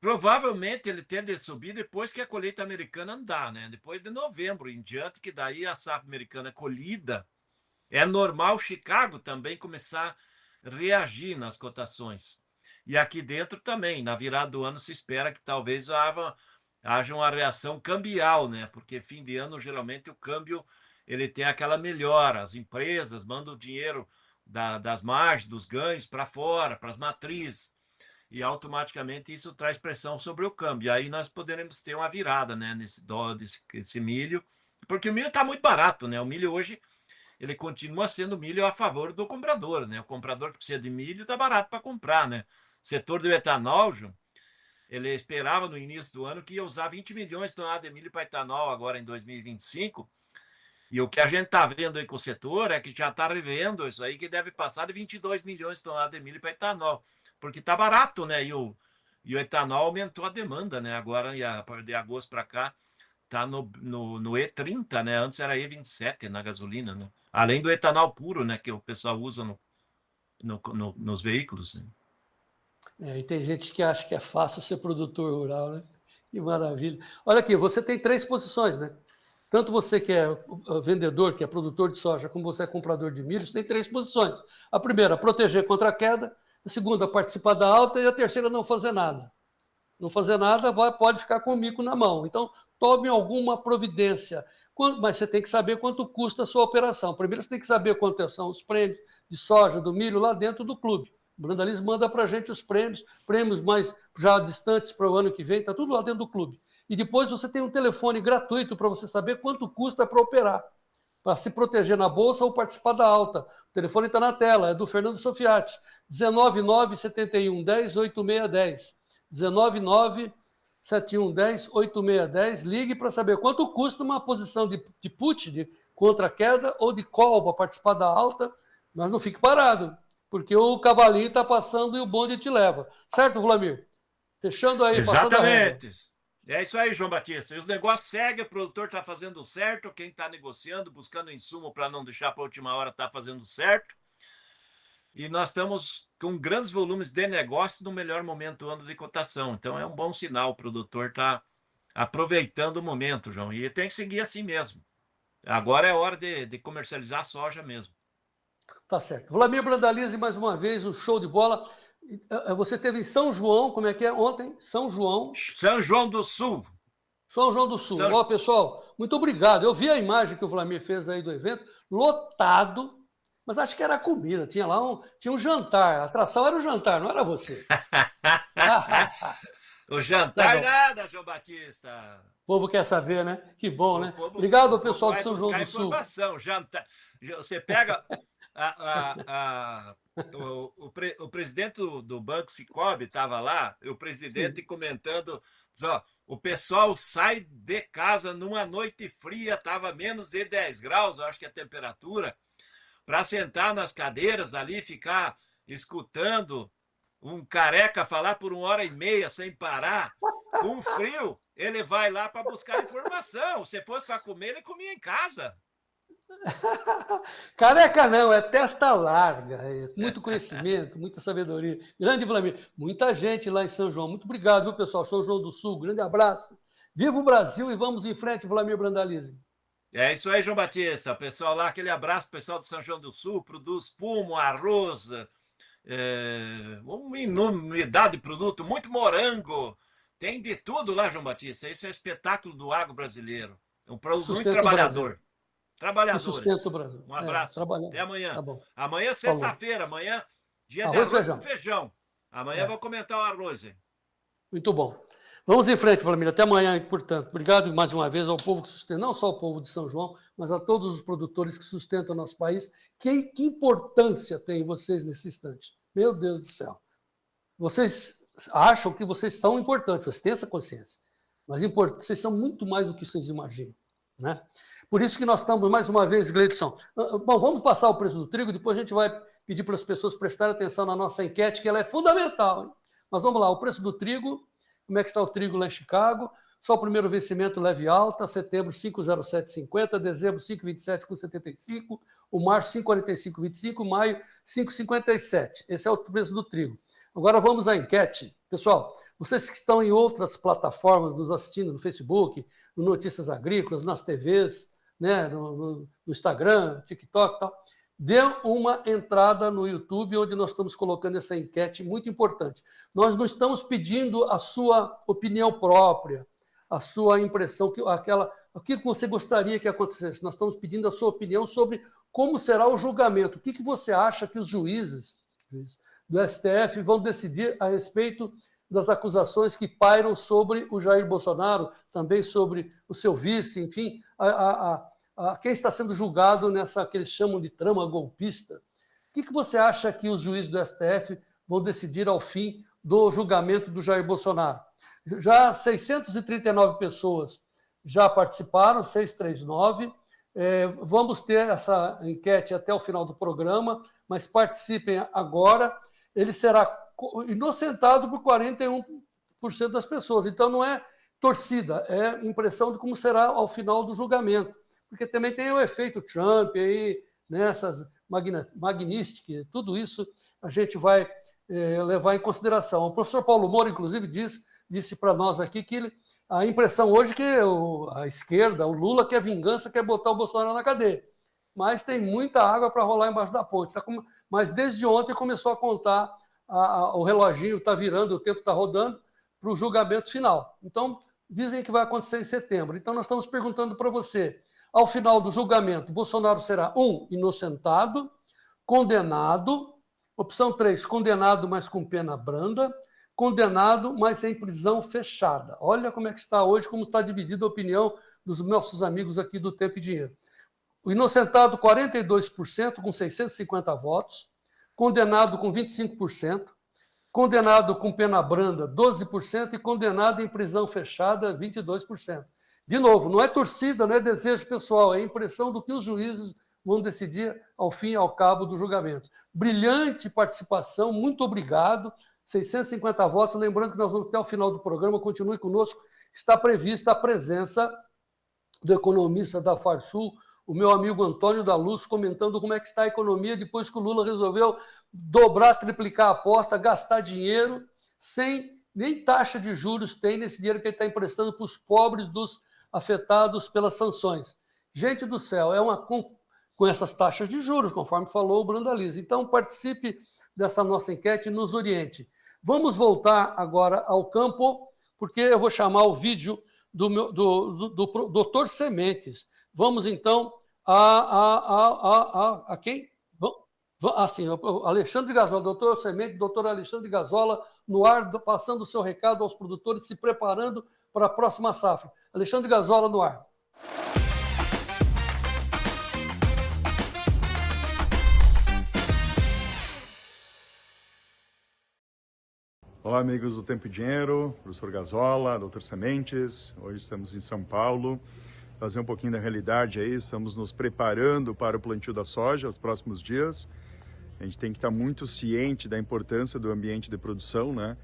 provavelmente ele tende a subir depois que a colheita americana andar, né? Depois de novembro em diante, que daí a safra americana colhida, é normal Chicago também começar a reagir nas cotações. E aqui dentro também, na virada do ano, se espera que talvez haja uma reação cambial, né? Porque fim de ano, geralmente, o câmbio ele tem aquela melhora. As empresas mandam o dinheiro das margens, dos ganhos para fora, para as matrizes. E automaticamente isso traz pressão sobre o câmbio. E aí nós poderemos ter uma virada, né, desse milho, porque o milho está muito barato, né? O milho hoje ele continua sendo milho a favor do comprador, né? O comprador que precisa de milho está barato para comprar, né? O setor do etanol, João, ele esperava no início do ano que ia usar 20 milhões de toneladas de milho para etanol agora em 2025. E o que a gente está vendo aí com o setor é que já está revendo isso aí, que deve passar de 22 milhões de toneladas de milho para etanol, porque está barato, né? E o etanol aumentou a demanda, né? Agora, de agosto para cá, está no E30, né? Antes era E27 na gasolina, né? Além do etanol puro, né? Que o pessoal usa nos veículos, né?
E tem gente que acha que é fácil ser produtor rural, né? Que maravilha. Olha aqui, você tem 3 posições, né? Tanto você que é vendedor, que é produtor de soja, como você é comprador de milho, você tem 3 posições. A primeira, proteger contra a queda. A segunda, participar da alta. E a terceira, não fazer nada. Não fazer nada pode ficar com o mico na mão. Então, tome alguma providência. Mas você tem que saber quanto custa a sua operação. Primeiro, você tem que saber quanto são os prêmios de soja, do milho, lá dentro do clube. O Brandalize manda para a gente os prêmios mais já distantes para o ano que vem, está tudo lá dentro do clube. E depois você tem um telefone gratuito para você saber quanto custa para operar, para se proteger na bolsa ou participar da alta. O telefone está na tela, é do Fernando Sofiati, 199-7110-8610. 199-7110-8610. Ligue para saber quanto custa uma posição de put, contra a queda, ou de call para participar da alta, mas não fique parado, porque o cavalinho está passando e o bonde te leva. Certo, Vlamir? Fechando aí.
Exatamente. É isso aí, João Batista. E os negócios seguem, o produtor está fazendo certo, quem está negociando, buscando insumo para não deixar para a última hora, está fazendo certo. E nós estamos com grandes volumes de negócio no melhor momento do ano de cotação. Então é um bom sinal, o produtor está aproveitando o momento, João. E tem que seguir assim mesmo. Agora é hora de comercializar a soja mesmo.
Tá certo. Vlamir Brandalize, mais uma vez, um show de bola. Você teve em São João, como é que é ontem? São João.
São João do Sul.
São João do Sul. Ó, pessoal, muito obrigado. Eu vi a imagem que o Vlamir fez aí do evento, lotado, mas acho que era comida. Tinha lá tinha um jantar. A atração era o jantar, não era você.
O jantar nada, João Batista.
O povo quer saber, né? Que bom, né? Obrigado, pessoal de São João do Sul.
Jantar. Você pega o presidente do Banco Sicoob estava lá, o presidente comentando, diz, ó, o pessoal sai de casa numa noite fria, estava menos de 10 graus, eu acho que a temperatura, para sentar nas cadeiras ali, ficar escutando um careca falar por 1h30 sem parar, com frio, ele vai lá para buscar informação. Se fosse para comer, ele comia em casa.
Careca não, é testa larga, muito conhecimento, muita sabedoria. Grande Vlamir, muita gente lá em São João. Muito obrigado, viu, pessoal? São João do Sul, grande abraço. Viva o Brasil e vamos em frente, Vlamir Brandalize.
É isso aí, João Batista. Pessoal lá, aquele abraço pro pessoal de São João do Sul, produz fumo, arroz, uma inumidade de produto, muito morango. Tem de tudo lá, João Batista. Esse é o espetáculo do agro brasileiro. Um produto muito trabalhador. trabalhadores.
sustenta o Brasil.
Um abraço.
Trabalhando.
Até amanhã.
Tá bom.
Amanhã é sexta-feira. Amanhã, dia de
Arroz e
arroz com feijão. Amanhã eu vou comentar o arroz, hein?
Muito bom. Vamos em frente, família. Até amanhã, portanto. Obrigado mais uma vez ao povo que sustenta, não só ao povo de São João, mas a todos os produtores que sustentam o nosso país. Que importância tem vocês nesse instante? Meu Deus do céu. Vocês acham que vocês são importantes, vocês têm essa consciência. Mas vocês são muito mais do que vocês imaginam, né? Por isso que nós estamos, mais uma vez, Gleidson. Bom, vamos passar o preço do trigo, depois a gente vai pedir para as pessoas prestarem atenção na nossa enquete, que ela é fundamental, hein? Mas vamos lá, o preço do trigo, como é que está o trigo lá em Chicago? Só o primeiro vencimento leve alta, setembro 5,0750, dezembro 5,27,75, o março 5,45,25, maio 5,57. Esse é o preço do trigo. Agora vamos à enquete. Pessoal, vocês que estão em outras plataformas nos assistindo no Facebook, no Notícias Agrícolas, nas TVs, né, no Instagram, TikTok e tal, dê uma entrada no YouTube, onde nós estamos colocando essa enquete muito importante. Nós não estamos pedindo a sua opinião própria, a sua impressão, o que você gostaria que acontecesse. Nós estamos pedindo a sua opinião sobre como será o julgamento. O que você acha que os juízes do STF vão decidir a respeito das acusações que pairam sobre o Jair Bolsonaro, também sobre o seu vice, enfim, quem está sendo julgado nessa que eles chamam de trama golpista. O que você acha que os juízes do STF vão decidir ao fim do julgamento do Jair Bolsonaro? Já 639 pessoas já participaram, 639. Vamos ter essa enquete até o final do programa, mas participem agora. Ele será inocentado por 41% das pessoas. Então, não é torcida, é impressão de como será ao final do julgamento. Porque também tem o efeito Trump, aí, nessas Magnitsky, tudo isso a gente vai levar em consideração. O professor Paulo Moura, inclusive, disse para nós aqui que a impressão hoje é que a esquerda, o Lula, quer vingança, quer botar o Bolsonaro na cadeia. Mas tem muita água para rolar embaixo da ponte. Mas desde ontem começou a contar, o reloginho está virando, o tempo está rodando para o julgamento final. Então, dizem que vai acontecer em setembro. Então, nós estamos perguntando para você, ao final do julgamento, Bolsonaro será 1, inocentado, condenado, opção 3, condenado, mas com pena branda, condenado, mas em prisão fechada. Olha como é que está hoje, como está dividida a opinião dos nossos amigos aqui do Tempo e Dinheiro. O inocentado, 42%, com 650 votos. Condenado, com 25%. Condenado com pena branda, 12%. E condenado em prisão fechada, 22%. De novo, não é torcida, não é desejo pessoal, é impressão do que os juízes vão decidir ao fim e ao cabo do julgamento. Brilhante participação, muito obrigado. 650 votos. Lembrando que nós vamos até o final do programa, continue conosco. Está prevista a presença do economista da Farsul, o meu amigo Antônio da Luz, comentando como é que está a economia depois que o Lula resolveu dobrar, triplicar a aposta, gastar dinheiro, sem nem taxa de juros tem nesse dinheiro que ele está emprestando para os pobres dos afetados pelas sanções. Gente do céu, com essas taxas de juros, conforme falou o Brandalize. Então, participe dessa nossa enquete e nos oriente. Vamos voltar agora ao campo, porque eu vou chamar o vídeo do Dr. Sementes. Vamos, então, a quem? Assim, Alexandre Gazola, doutor Semente, doutor Alexandre Gazola, no ar, passando o seu recado aos produtores, se preparando para a próxima safra. Alexandre Gazola, no ar.
Olá, amigos do Tempo e Dinheiro, professor Gazola, doutor Sementes. Hoje estamos em São Paulo, fazer um pouquinho da realidade aí. Estamos nos preparando para o plantio da soja nos próximos dias. A gente tem que estar muito ciente da importância do ambiente de produção, né?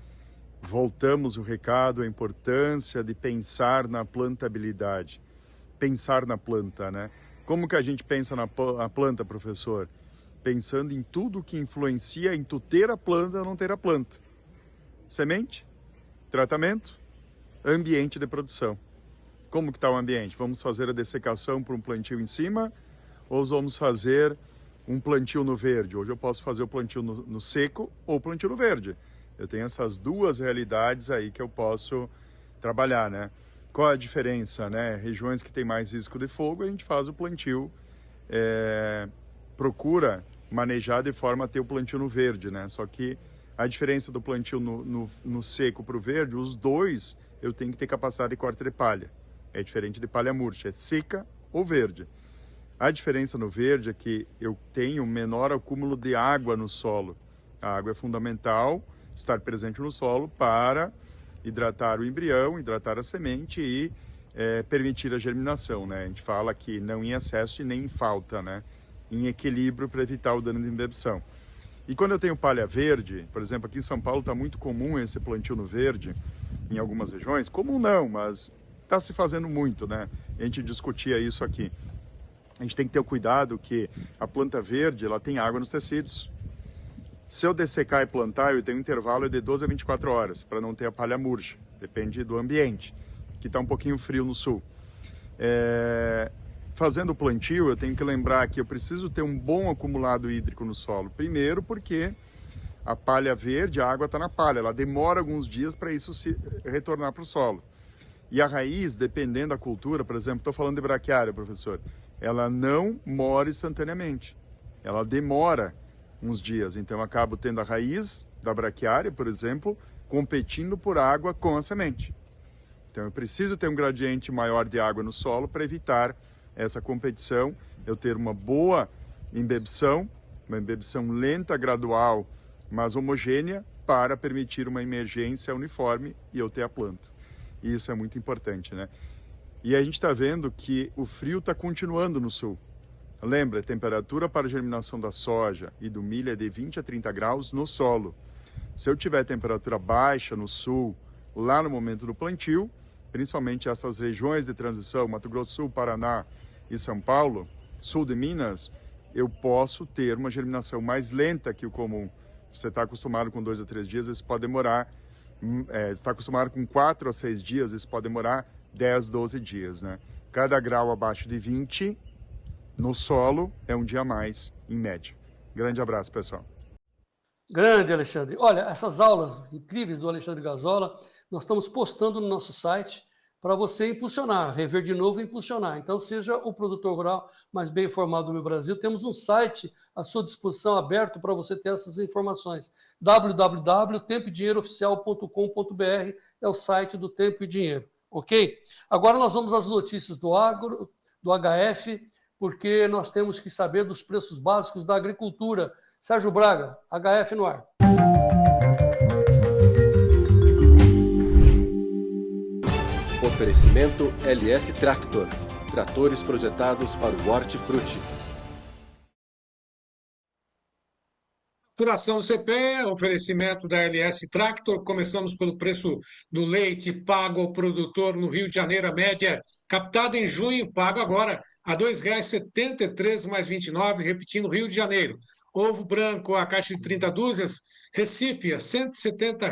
Voltamos o recado, a importância de pensar na plantabilidade, pensar na planta, né? Como que a gente pensa na planta, professor? Pensando em tudo que influencia em tu ter a planta ou não ter a planta. Semente, tratamento, ambiente de produção. Como que está o ambiente? Vamos fazer a dessecação para um plantio em cima ou vamos fazer um plantio no verde? Hoje eu posso fazer o plantio no seco ou o plantio no verde. Eu tenho essas duas realidades aí que eu posso trabalhar, né? Qual a diferença, né? Regiões que tem mais risco de fogo, a gente faz o plantio procura manejar de forma a ter o plantio no verde, né? Só que a diferença do plantio no seco para o verde, os dois eu tenho que ter capacidade de corte de palha. É diferente de palha murcha, é seca ou verde. A diferença no verde é que eu tenho menor acúmulo de água no solo. A água é fundamental estar presente no solo para hidratar o embrião, hidratar a semente e permitir a germinação, né? A gente fala que não em excesso e nem em falta, né? Em equilíbrio para evitar o dano de imbibição. E quando eu tenho palha verde, por exemplo, aqui em São Paulo está muito comum esse plantio no verde, em algumas regiões. Comum não, mas está se fazendo muito, né? A gente discutia isso aqui. A gente tem que ter o cuidado que a planta verde, ela tem água nos tecidos. Se eu dessecar e plantar, eu tenho um intervalo de 12 a 24 horas, para não ter a palha murcha. Depende do ambiente, que está um pouquinho frio no sul. Fazendo o plantio, eu tenho que lembrar que eu preciso ter um bom acumulado hídrico no solo. Primeiro porque a palha verde, a água está na palha, ela demora alguns dias para isso se retornar para o solo. E a raiz, dependendo da cultura, por exemplo, estou falando de braquiária, professor, ela não mora instantaneamente, ela demora uns dias. Então eu acabo tendo a raiz da braquiária, por exemplo, competindo por água com a semente. Então eu preciso ter um gradiente maior de água no solo para evitar essa competição, eu ter uma boa imbibição, uma imbibição lenta, gradual, mas homogênea, para permitir uma emergência uniforme e eu ter a planta. E isso é muito importante, né? E a gente está vendo que o frio está continuando no sul. Lembra, a temperatura para a germinação da soja e do milho é de 20 a 30 graus no solo. Se eu tiver temperatura baixa no sul, lá no momento do plantio, principalmente essas regiões de transição, Mato Grosso do Sul, Paraná e São Paulo, sul de Minas, eu posso ter uma germinação mais lenta que o comum. Você está acostumado com 2 a 3 dias, isso pode demorar, está acostumado com 4 a 6 dias, isso pode demorar 10, 12 dias, né? Cada grau abaixo de 20 no solo é um dia a mais, em média. Grande abraço, pessoal.
Grande, Alexandre. Olha, essas aulas incríveis do Alexandre Gazzola, nós estamos postando no nosso site para você impulsionar, rever de novo e impulsionar. Então, seja o produtor rural mais bem informado do meu Brasil. Temos um site à sua disposição, aberto para você ter essas informações. www.tempoedinheirooficial.com.br é o site do Tempo e Dinheiro, ok? Agora nós vamos às notícias do agro, do HF, porque nós temos que saber dos preços básicos da agricultura. Sérgio Braga, HF no ar.
Oferecimento LS Tractor. Tratores projetados para o hortifruti.
Faturação CPE, oferecimento da LS Tractor. Começamos pelo preço do leite pago ao produtor no Rio de Janeiro, a média captada em junho, pago agora a R$ 2,73 mais 29, repetindo, Rio de Janeiro. Ovo branco, a caixa de 30 dúzias, Recife, a R$ 170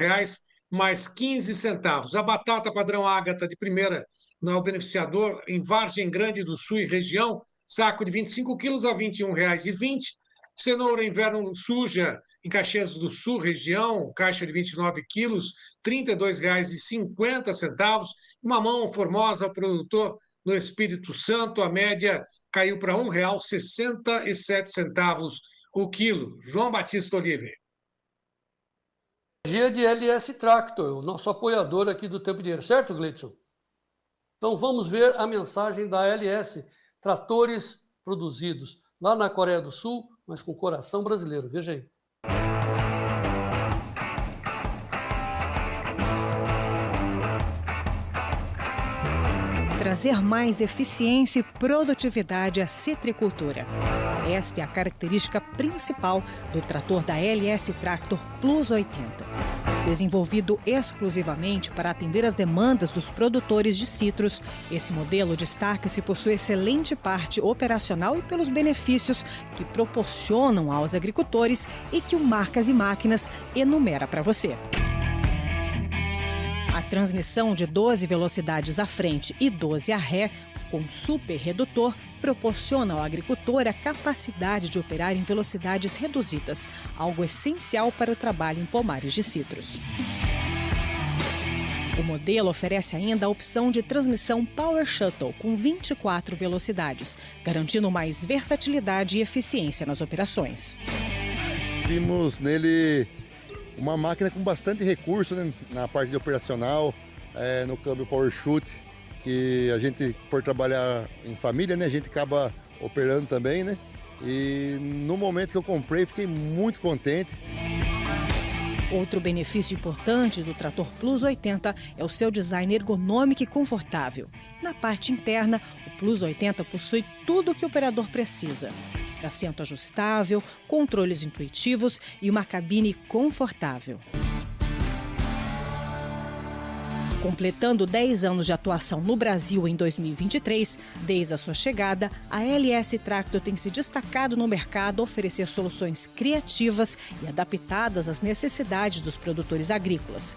mais 15 centavos. A batata padrão Ágata de primeira no beneficiador em Vargem Grande do Sul e região, saco de 25 quilos a R$ 21,20. Cenoura inverno suja em Caxias do Sul, região, caixa de 29 quilos, R$ 32,50. Mamão Formosa, produtor no Espírito Santo, a média caiu para R$ 1,67 o quilo. João Batista Oliveira.
Dia de LS Tractor, o nosso apoiador aqui do Tempo e Dinheiro, certo, Gleidson? Então vamos ver a mensagem da LS, tratores produzidos lá na Coreia do Sul, mas com coração brasileiro. Veja aí.
Trazer mais eficiência e produtividade à citricultura. Esta é a característica principal do trator da LS Tractor Plus 80. Desenvolvido exclusivamente para atender as demandas dos produtores de citros, esse modelo destaca-se por sua excelente parte operacional e pelos benefícios que proporcionam aos agricultores e que o Marcas e Máquinas enumera para você. A transmissão de 12 velocidades à frente e 12 à ré, com super redutor, proporciona ao agricultor a capacidade de operar em velocidades reduzidas, algo essencial para o trabalho em pomares de citros. O modelo oferece ainda a opção de transmissão Power Shuttle com 24 velocidades, garantindo mais versatilidade e eficiência nas operações.
Vimos nele uma máquina com bastante recurso, né, na parte de operacional, no câmbio Power Shoot, que a gente, por trabalhar em família, né, a gente acaba operando também, né? E no momento que eu comprei, fiquei muito contente.
Outro benefício importante do trator Plus 80 é o seu design ergonômico e confortável. Na parte interna, o Plus 80 possui tudo o que o operador precisa. Assento ajustável, controles intuitivos e uma cabine confortável. Completando 10 anos de atuação no Brasil em 2023, desde a sua chegada, a LS Tractor tem se destacado no mercado a oferecer soluções criativas e adaptadas às necessidades dos produtores agrícolas.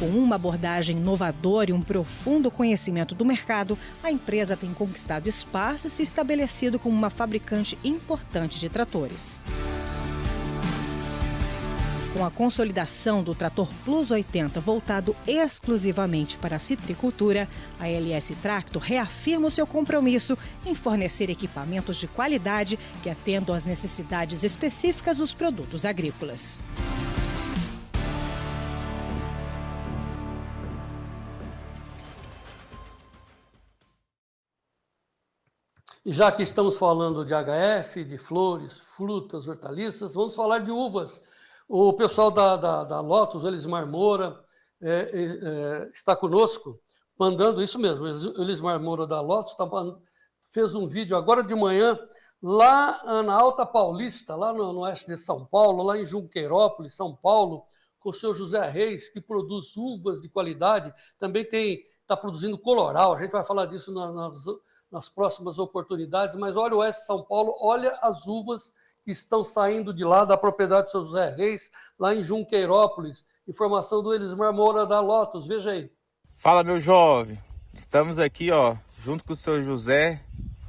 Com uma abordagem inovadora e um profundo conhecimento do mercado, a empresa tem conquistado espaço e se estabelecido como uma fabricante importante de tratores. Com a consolidação do trator Plus 80 voltado exclusivamente para a citricultura, a LS Tractor reafirma o seu compromisso em fornecer equipamentos de qualidade que atendam às necessidades específicas dos produtos agrícolas.
E já que estamos falando de HF, de flores, frutas, hortaliças, vamos falar de uvas. O pessoal da Lotus, o Elismar Moura, está conosco, mandando isso mesmo. O Elismar Moura da Lotus fez um vídeo agora de manhã, lá na Alta Paulista, lá no oeste de São Paulo, lá em Junqueirópolis, São Paulo, com o seu José Reis, que produz uvas de qualidade, também está produzindo coloral, a gente vai falar disso nas próximas oportunidades, mas olha o oeste de São Paulo, olha as uvas que estão saindo de lá da propriedade do seu José Reis, lá em Junqueirópolis. Informação do Elismar Moura da Lotus, veja aí.
Fala, meu jovem. Estamos aqui, ó, junto com o seu José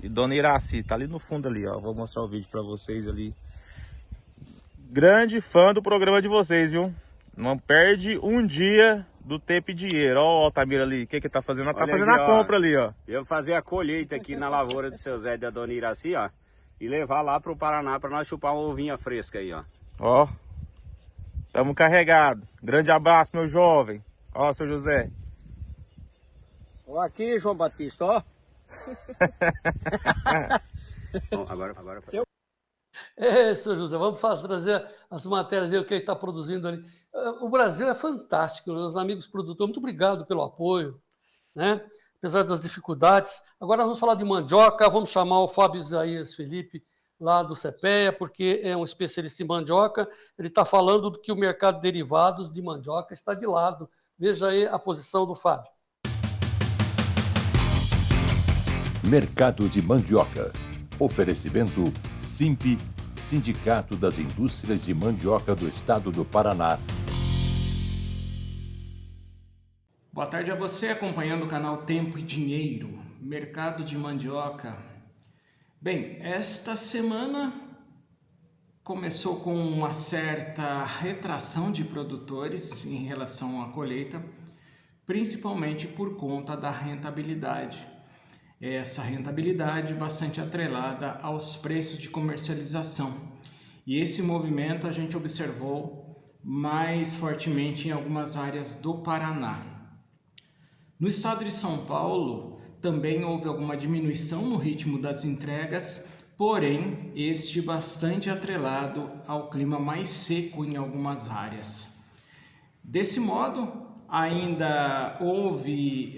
e Dona Iraci. Tá ali no fundo ali, ó. Vou mostrar o vídeo para vocês ali. Grande fã do programa de vocês, viu? Não perde um dia do Tempo e Dinheiro. Ó o Altamira ali, o que que tá fazendo? Tá fazendo a compra ali, ó.
Eu vou fazer a colheita aqui na lavoura do seu Zé e da Dona Iraci, ó. E levar lá pro Paraná para nós chupar uma ovinha fresca aí, ó.
Ó, tamo carregado. Grande abraço, meu jovem. Ó, seu José.
Ó aqui, João Batista, ó.
Bom, agora.
Seu José, vamos trazer as matérias dele, o que ele está produzindo ali. O Brasil é fantástico, meus amigos produtores. Muito obrigado pelo apoio, né? Apesar das dificuldades. Agora vamos falar de mandioca, vamos chamar o Fábio Isaías Felipe, lá do CPEA, porque é um especialista em mandioca. Ele está falando do que o mercado de derivados de mandioca está de lado. Veja aí a posição do Fábio.
Mercado de mandioca. Oferecimento SIMP, Sindicato das Indústrias de Mandioca do Estado do Paraná.
Boa tarde a você acompanhando o canal Tempo e Dinheiro, mercado de mandioca. Bem, esta semana começou com uma certa retração de produtores em relação à colheita, principalmente por conta da rentabilidade. Essa rentabilidade bastante atrelada aos preços de comercialização. E esse movimento a gente observou mais fortemente em algumas áreas do Paraná. No estado de São Paulo, também houve alguma diminuição no ritmo das entregas, porém, este bastante atrelado ao clima mais seco em algumas áreas. Desse modo, ainda houve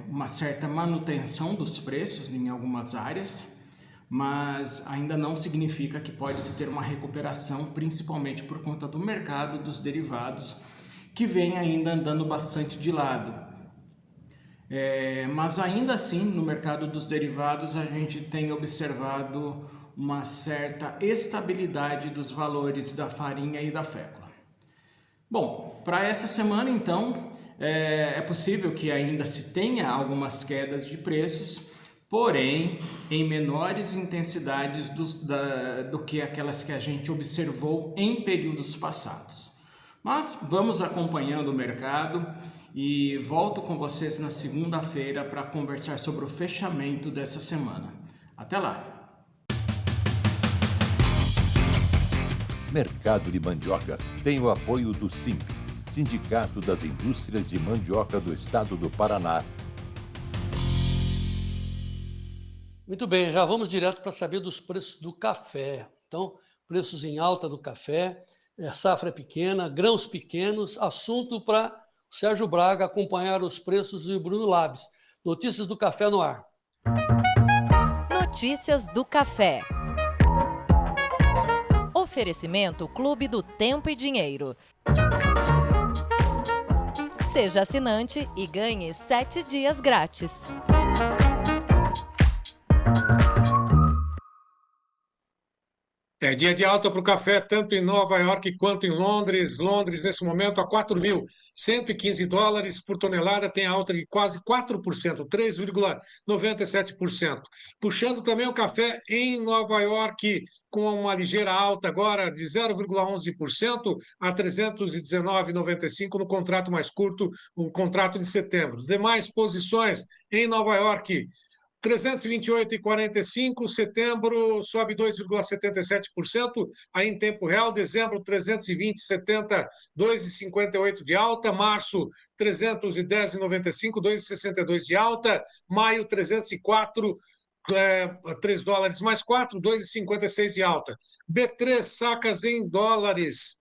uma certa manutenção dos preços em algumas áreas, mas ainda não significa que pode-se ter uma recuperação, principalmente por conta do mercado dos derivados, que vem ainda andando bastante de lado. Mas ainda assim, no mercado dos derivados, a gente tem observado uma certa estabilidade dos valores da farinha e da fécula. Bom, para essa semana, então, é possível que ainda se tenha algumas quedas de preços, porém, em menores intensidades do que aquelas que a gente observou em períodos passados. Mas vamos acompanhando o mercado e volto com vocês na segunda-feira para conversar sobre o fechamento dessa semana. Até lá!
Mercado de Mandioca tem o apoio do SIMP, Sindicato das Indústrias de Mandioca do Estado do Paraná.
Muito bem, já vamos direto para saber dos preços do café. Então, preços em alta do café, safra pequena, grãos pequenos, assunto para o Sérgio Braga acompanhar os preços e o Bruno Labs. Notícias do café no ar.
Notícias do café. Oferecimento Clube do Tempo e Dinheiro. Seja assinante e ganhe 7 dias grátis.
É dia de alta para o café, tanto em Nova York quanto em Londres. Londres, nesse momento, a $4.115 por tonelada, tem alta de quase 4%, 3,97%. Puxando também o café em Nova York, com uma ligeira alta agora de 0,11% a 319,95 no contrato mais curto, o contrato de setembro. Demais posições em Nova York, 328,45, setembro sobe 2,77%, aí em tempo real, dezembro 320,70, 2,58 de alta, março 310,95, 2,62 de alta, maio 304, $3 mais 4, 2,56 de alta. B3 sacas em dólares,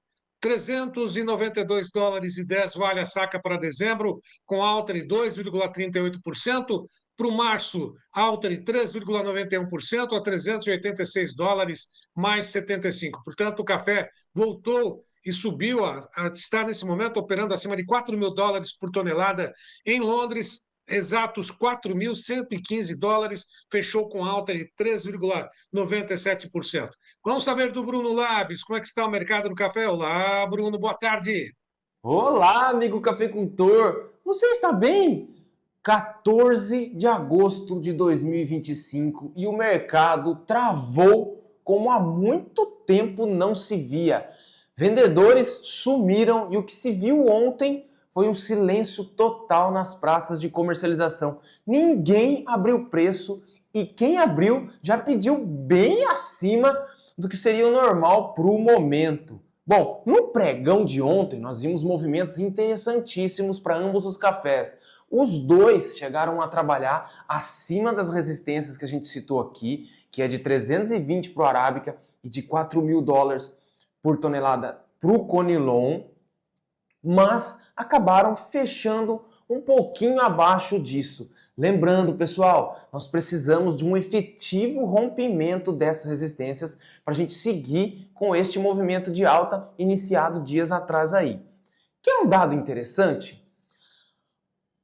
$392,10 vale a saca para dezembro, com alta de 2,38%. Para o março, alta de 3,91% a $386 mais 75. Portanto, o café voltou e subiu a estar nesse momento operando acima de $4.000 por tonelada em Londres, exatos $4.115, fechou com alta de 3,97%. Vamos saber do Bruno Labs, como é que está o mercado do café? Olá, Bruno, boa tarde.
Olá, amigo cafeicultor, você está bem? 14 de agosto de 2025 e o mercado travou como há muito tempo não se via. Vendedores sumiram e o que se viu ontem foi um silêncio total nas praças de comercialização. Ninguém abriu preço e quem abriu já pediu bem acima do que seria o normal para o momento. Bom, no pregão de ontem nós vimos movimentos interessantíssimos para ambos os cafés. Os dois chegaram a trabalhar acima das resistências que a gente citou aqui, que é de 320 para o Arábica e de $4.000 por tonelada para o Conilon, mas acabaram fechando um pouquinho abaixo disso. Lembrando, pessoal, nós precisamos de um efetivo rompimento dessas resistências para a gente seguir com este movimento de alta iniciado dias atrás aí. Quer um dado interessante?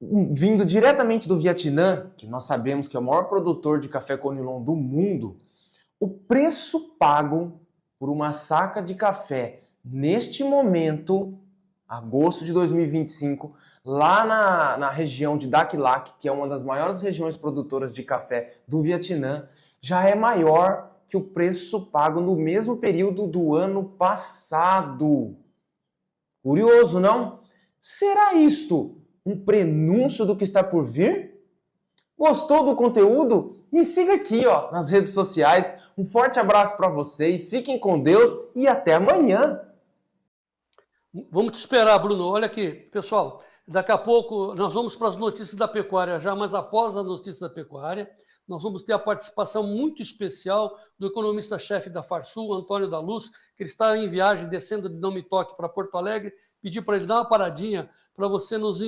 Vindo diretamente do Vietnã, que nós sabemos que é o maior produtor de café Conilon do mundo, o preço pago por uma saca de café neste momento, agosto de 2025, lá na região de Dak Lak, que é uma das maiores regiões produtoras de café do Vietnã, já é maior que o preço pago no mesmo período do ano passado. Curioso, não? Será isto um prenúncio do que está por vir? Gostou do conteúdo? Me siga aqui, nas redes sociais. Um forte abraço para vocês, fiquem com Deus e até amanhã.
Vamos te esperar, Bruno. Olha aqui, pessoal, daqui a pouco nós vamos para as notícias da pecuária já, mas após as notícias da pecuária, nós vamos ter a participação muito especial do economista-chefe da Farsul, Antônio da Luz, que ele está em viagem, descendo de Não Me Toque para Porto Alegre. Pedi para ele dar uma paradinha para você nos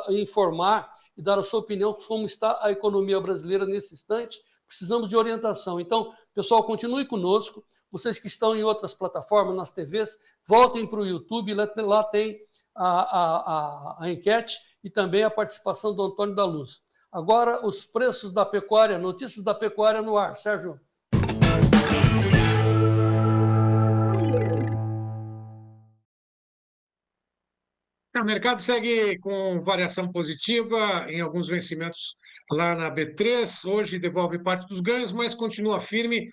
informar e dar a sua opinião sobre como está a economia brasileira nesse instante. Precisamos de orientação. Então, pessoal, continue conosco. Vocês que estão em outras plataformas, nas TVs, voltem para o YouTube, lá tem a enquete e também a participação do Antônio da Luz. Agora, os preços da pecuária, notícias da pecuária no ar. Sérgio.
O mercado segue com variação positiva em alguns vencimentos lá na B3. Hoje devolve parte dos ganhos, mas continua firme,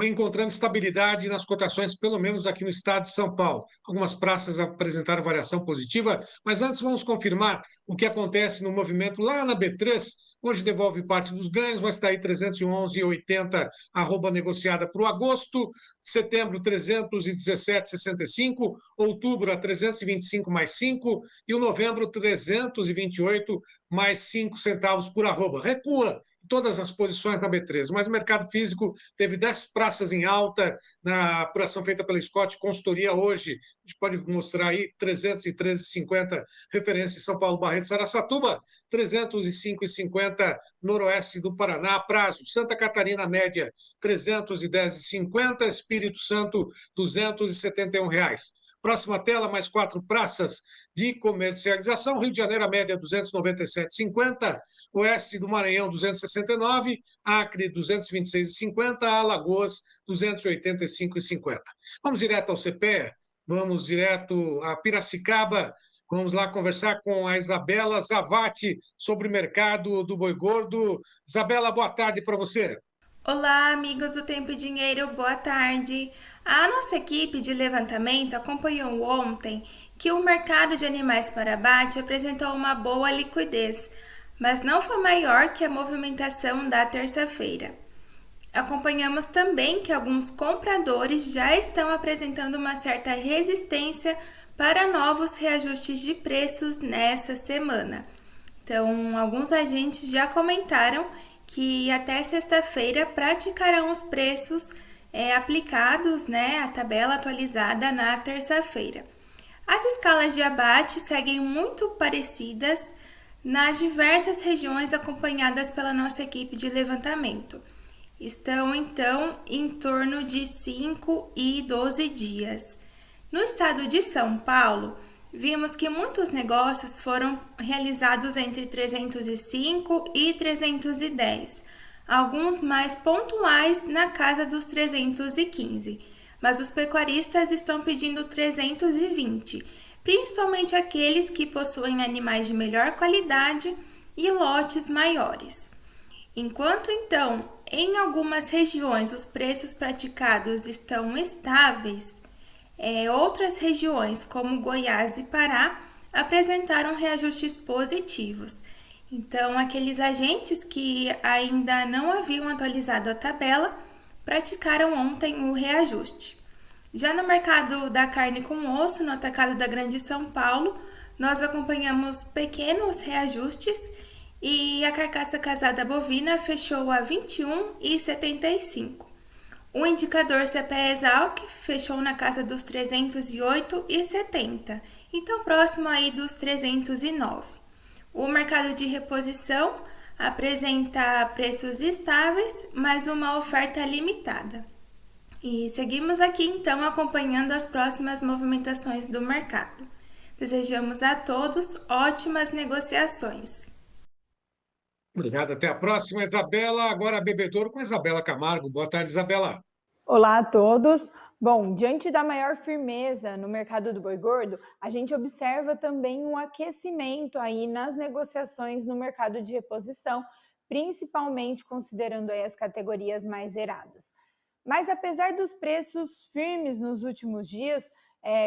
encontrando estabilidade nas cotações, pelo menos aqui no estado de São Paulo. Algumas praças apresentaram variação positiva, mas antes vamos confirmar o que acontece no movimento lá na B3. Hoje devolve parte dos ganhos, mas está aí 311,80 arroba negociada para o agosto, setembro 317,65, outubro a 325 mais 5 e o novembro 328 mais 5 centavos por arroba. Recua todas as posições na B13, mas o mercado físico teve 10 praças em alta na apuração feita pela Scott Consultoria hoje. A gente pode mostrar aí 313,50 referência em São Paulo, Barreto, Saracatuba, 305,50 noroeste do Paraná, prazo. Santa Catarina, média, 310,50, Espírito Santo, R$271. Próxima tela, mais 4 praças de comercialização. Rio de Janeiro, a média 297,50. Oeste do Maranhão, 269. Acre, 226,50. Alagoas, 285,50. Vamos direto ao CPE, vamos direto a Piracicaba. Vamos lá conversar com a Isabela Zavati sobre o mercado do boi gordo. Isabela, boa tarde para você.
Olá, amigos do Tempo e Dinheiro, boa tarde. A nossa equipe de levantamento acompanhou ontem que o mercado de animais para abate apresentou uma boa liquidez, mas não foi maior que a movimentação da terça-feira. Acompanhamos também que alguns compradores já estão apresentando uma certa resistência para novos reajustes de preços nessa semana. Então, alguns agentes já comentaram que até sexta-feira praticarão os preços aplicados, a tabela atualizada na terça-feira. As escalas de abate seguem muito parecidas nas diversas regiões acompanhadas pela nossa equipe de levantamento. Estão, então, em torno de 5 e 12 dias. No estado de São Paulo, vimos que muitos negócios foram realizados entre 305 e 310, alguns mais pontuais na casa dos 315, mas os pecuaristas estão pedindo 320, principalmente aqueles que possuem animais de melhor qualidade e lotes maiores. Enquanto, então, em algumas regiões os preços praticados estão estáveis, outras regiões, como Goiás e Pará, apresentaram reajustes positivos. Então, aqueles agentes que ainda não haviam atualizado a tabela praticaram ontem o reajuste. Já no mercado da carne com osso, no atacado da Grande São Paulo, nós acompanhamos pequenos reajustes e a carcaça casada bovina fechou a R$ 21,75. O indicador CPE-Exalc fechou na casa dos 308,70, então próximo aí dos 309. O mercado de reposição apresenta preços estáveis, mas uma oferta limitada. E seguimos aqui então acompanhando as próximas movimentações do mercado. Desejamos a todos ótimas negociações.
Obrigado, até a próxima, Isabela. Agora Bebedouro com a Isabela Camargo. Boa tarde, Isabela.
Olá a todos. Bom, diante da maior firmeza no mercado do boi gordo, a gente observa também um aquecimento aí nas negociações no mercado de reposição, principalmente considerando aí as categorias mais zeradas. Mas apesar dos preços firmes nos últimos dias,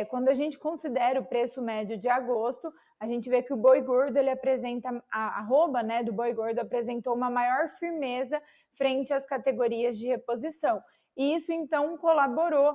quando a gente considera o preço médio de agosto, a gente vê que o boi gordo ele apresenta, a arroba do boi gordo apresentou uma maior firmeza frente às categorias de reposição. E isso, então, colaborou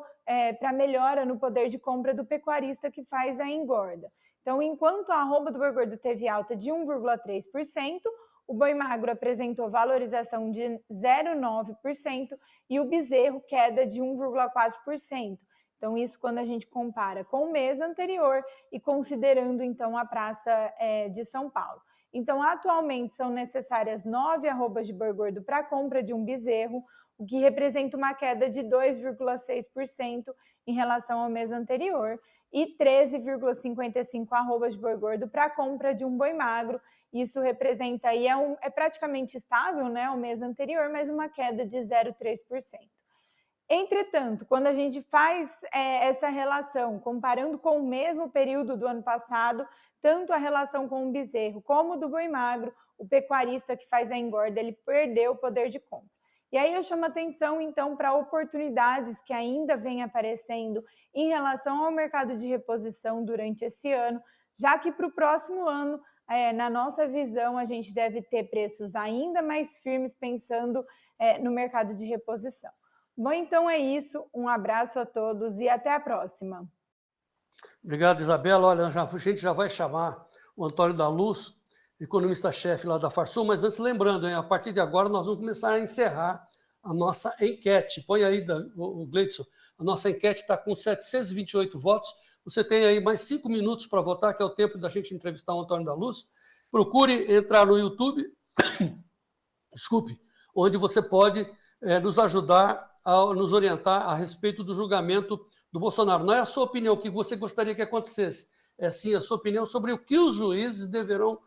para a melhora no poder de compra do pecuarista que faz a engorda. Então, enquanto a arroba do boi gordo teve alta de 1,3%, o boi magro apresentou valorização de 0,9% e o bezerro queda de 1,4%. Então, isso quando a gente compara com o mês anterior e considerando, então, a praça de São Paulo. Então, atualmente, são necessárias 9 arrobas de boi gordo para a compra de um bezerro, o que representa uma queda de 2,6% em relação ao mês anterior, e 13,55 arrobas de boi gordo para a compra de um boi magro. Isso representa aí, é praticamente estável, o mês anterior, mas uma queda de 0,3%. Entretanto, quando a gente faz essa relação, comparando com o mesmo período do ano passado, tanto a relação com o bezerro como do boi magro, o pecuarista que faz a engorda, ele perdeu o poder de compra. E aí eu chamo atenção, então, para oportunidades que ainda vêm aparecendo em relação ao mercado de reposição durante esse ano, já que para o próximo ano, na nossa visão, a gente deve ter preços ainda mais firmes pensando no mercado de reposição. Bom, então é isso. Um abraço a todos e até a próxima.
Obrigado, Isabela. Olha, a gente já vai chamar o Antônio da Luz, economista-chefe lá da Farsul, mas antes lembrando, a partir de agora nós vamos começar a encerrar a nossa enquete. Põe aí, o Gleidson, a nossa enquete está com 728 votos. Você tem aí mais 5 minutos para votar, que é o tempo da gente entrevistar o Antônio da Luz. Procure entrar no YouTube, desculpe, onde você pode nos ajudar a nos orientar a respeito do julgamento do Bolsonaro. Não é a sua opinião, o que você gostaria que acontecesse, é sim a sua opinião sobre o que os juízes deverão,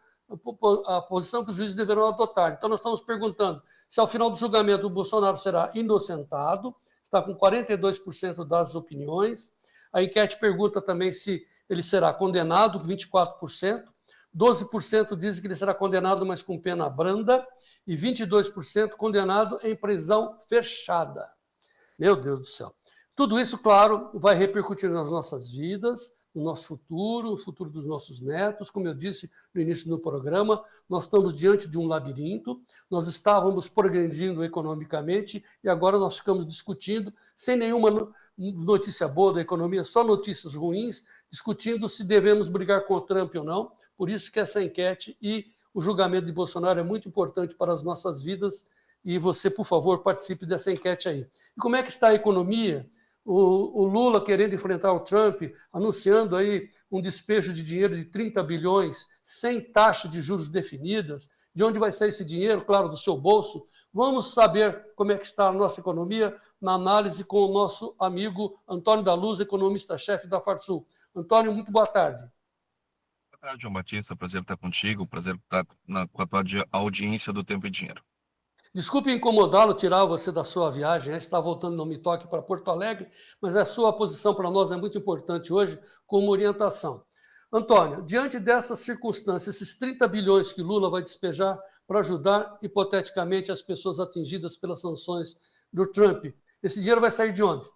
a posição que os juízes deverão adotar. Então nós estamos perguntando se ao final do julgamento o Bolsonaro será inocentado, está com 42% das opiniões. A enquete pergunta também se ele será condenado, 24%. 12% dizem que ele será condenado, mas com pena branda, e 22% condenado em prisão fechada. Meu Deus do céu. Tudo isso, claro, vai repercutir nas nossas vidas, no nosso futuro, o futuro dos nossos netos. Como eu disse no início do programa, nós estamos diante de um labirinto, nós estávamos progredindo economicamente e agora nós ficamos discutindo, sem nenhuma notícia boa da economia, só notícias ruins, discutindo se devemos brigar com o Trump ou não. Por isso que essa enquete e o julgamento de Bolsonaro é muito importante para as nossas vidas e você, por favor, participe dessa enquete aí. E como é que está a economia? O Lula querendo enfrentar o Trump, anunciando aí um despejo de dinheiro de 30 bilhões, sem taxa de juros definidas. De onde vai sair esse dinheiro? Claro, do seu bolso. Vamos saber como é que está a nossa economia na análise com o nosso amigo Antônio da Luz, economista-chefe da Farsul. Antônio, muito boa tarde.
Boa tarde, João Batista. Prazer estar contigo. Prazer estar com a tua audiência do Tempo e Dinheiro.
Desculpe incomodá-lo, tirar você da sua viagem, né? Você está voltando no Me Toque para Porto Alegre, mas a sua posição para nós é muito importante hoje como orientação. Antônio, diante dessas circunstâncias, esses 30 bilhões que Lula vai despejar para ajudar, hipoteticamente, as pessoas atingidas pelas sanções do Trump, esse dinheiro vai sair de onde?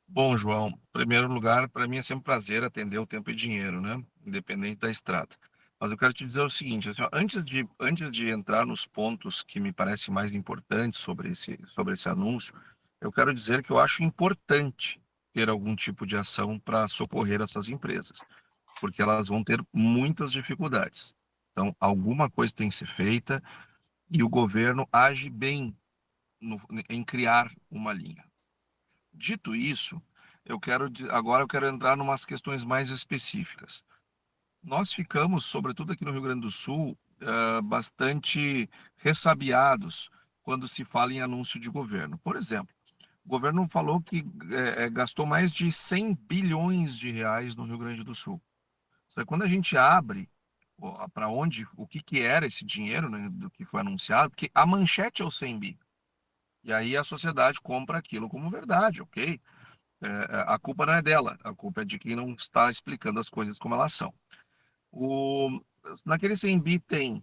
Bom, João, em primeiro lugar, para mim é sempre um prazer atender o Tempo e Dinheiro, né? Independente da estrada. Mas eu quero te dizer o seguinte, assim, ó, antes de entrar nos pontos que me parecem mais importantes sobre esse anúncio, eu quero dizer que eu acho importante ter algum tipo de ação para socorrer essas empresas, porque elas vão ter muitas dificuldades. Então, alguma coisa tem que ser feita e o governo age bem em criar uma linha. Dito isso, agora eu quero entrar em umas questões mais específicas. Nós ficamos, sobretudo aqui no Rio Grande do Sul, bastante ressabiados quando se fala em anúncio de governo. Por exemplo, o governo falou que gastou mais de 100 bilhões de reais no Rio Grande do Sul. Só que quando a gente abre para o que era esse dinheiro, né, do que foi anunciado, porque a manchete é o 100 bi. E aí a sociedade compra aquilo como verdade, ok? A culpa não é dela, a culpa é de quem não está explicando as coisas como elas são. Naquele 100 bi tem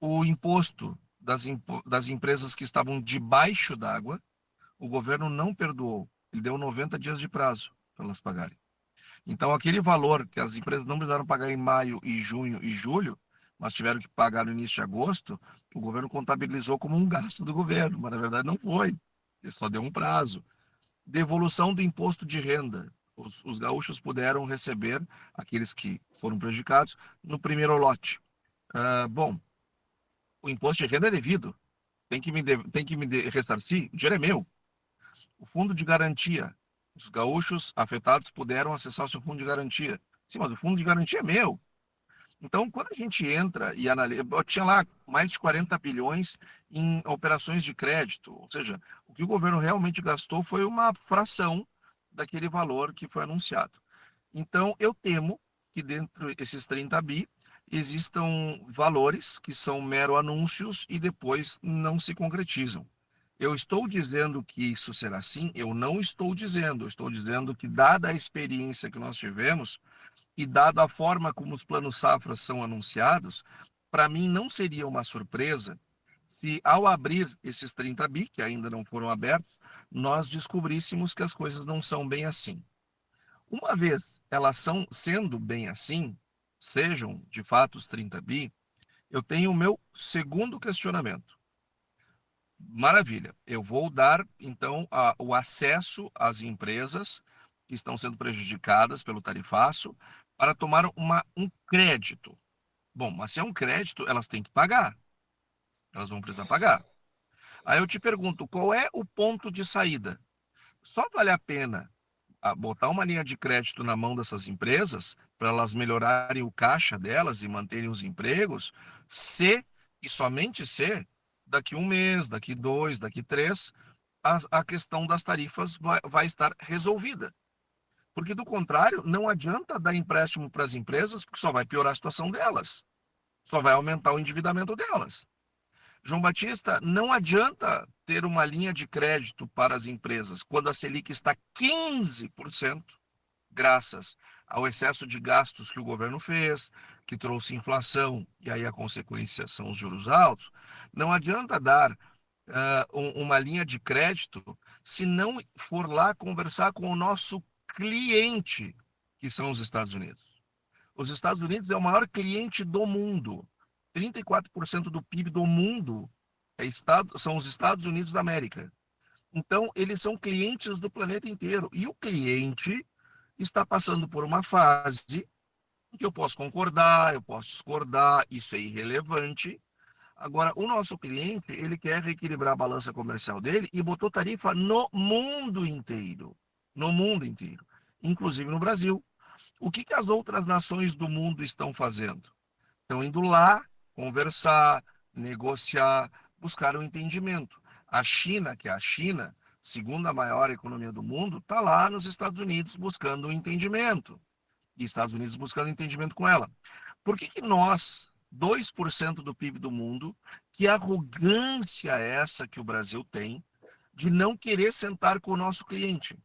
o imposto das empresas que estavam debaixo d'água, o governo não perdoou, ele deu 90 dias de prazo para elas pagarem. Então aquele valor que as empresas não precisaram pagar em maio, e junho e julho, mas tiveram que pagar no início de agosto, o governo contabilizou como um gasto do governo, mas na verdade não foi, ele só deu um prazo. Devolução do imposto de renda. Os gaúchos puderam receber, aqueles que foram prejudicados, no primeiro lote. Bom, o imposto de renda é devido. Tem que me ressarcir, o dinheiro é meu. O fundo de garantia. Os gaúchos afetados puderam acessar o seu fundo de garantia. Sim, mas o fundo de garantia é meu. Então, quando a gente entra e analisa, tinha lá mais de 40 bilhões em operações de crédito, ou seja, o que o governo realmente gastou foi uma fração daquele valor que foi anunciado. Então, eu temo que dentro desses 30 bi existam valores que são mero anúncios e depois não se concretizam. Eu estou dizendo que isso será assim? Eu não estou dizendo. Eu estou dizendo que, dada a experiência que nós tivemos e dada a forma como os planos safras são anunciados, para mim não seria uma surpresa se, ao abrir esses 30 bi, que ainda não foram abertos, nós descobríssemos que as coisas não são bem assim. Uma vez elas sendo bem assim, sejam de fato os 30 bi, eu tenho o meu segundo questionamento. Maravilha, eu vou dar, então, o acesso às empresas que estão sendo prejudicadas pelo tarifaço para tomar um crédito. Bom, mas se é um crédito, elas têm que pagar. Elas vão precisar pagar. Aí eu te pergunto, qual é o ponto de saída? Só vale a pena botar uma linha de crédito na mão dessas empresas para elas melhorarem o caixa delas e manterem os empregos, se, e somente se, daqui 1 mês, daqui 2, daqui 3, a questão das tarifas vai estar resolvida. Porque, do contrário, não adianta dar empréstimo para as empresas, porque só vai piorar a situação delas. Só vai aumentar o endividamento delas. João Batista, não adianta ter uma linha de crédito para as empresas quando a Selic está 15%, graças ao excesso de gastos que o governo fez, que trouxe inflação, e aí a consequência são os juros altos. Não adianta dar uma linha de crédito se não for lá conversar com o nosso cliente, que são os Estados Unidos. Os Estados Unidos é o maior cliente do mundo. 34% do PIB do mundo são os Estados Unidos da América. Então, eles são clientes do planeta inteiro. E o cliente está passando por uma fase que eu posso concordar, eu posso discordar, isso é irrelevante. Agora, o nosso cliente, ele quer reequilibrar a balança comercial dele e botou tarifa no mundo inteiro. No mundo inteiro. Inclusive no Brasil. O que as outras nações do mundo estão fazendo? Estão indo lá conversar, negociar, buscar um entendimento. A China, que é a China, segunda maior economia do mundo, está lá nos Estados Unidos buscando um entendimento. E Estados Unidos buscando entendimento com ela. Por que nós, 2% do PIB do mundo, que arrogância é essa que o Brasil tem de não querer sentar com o nosso cliente?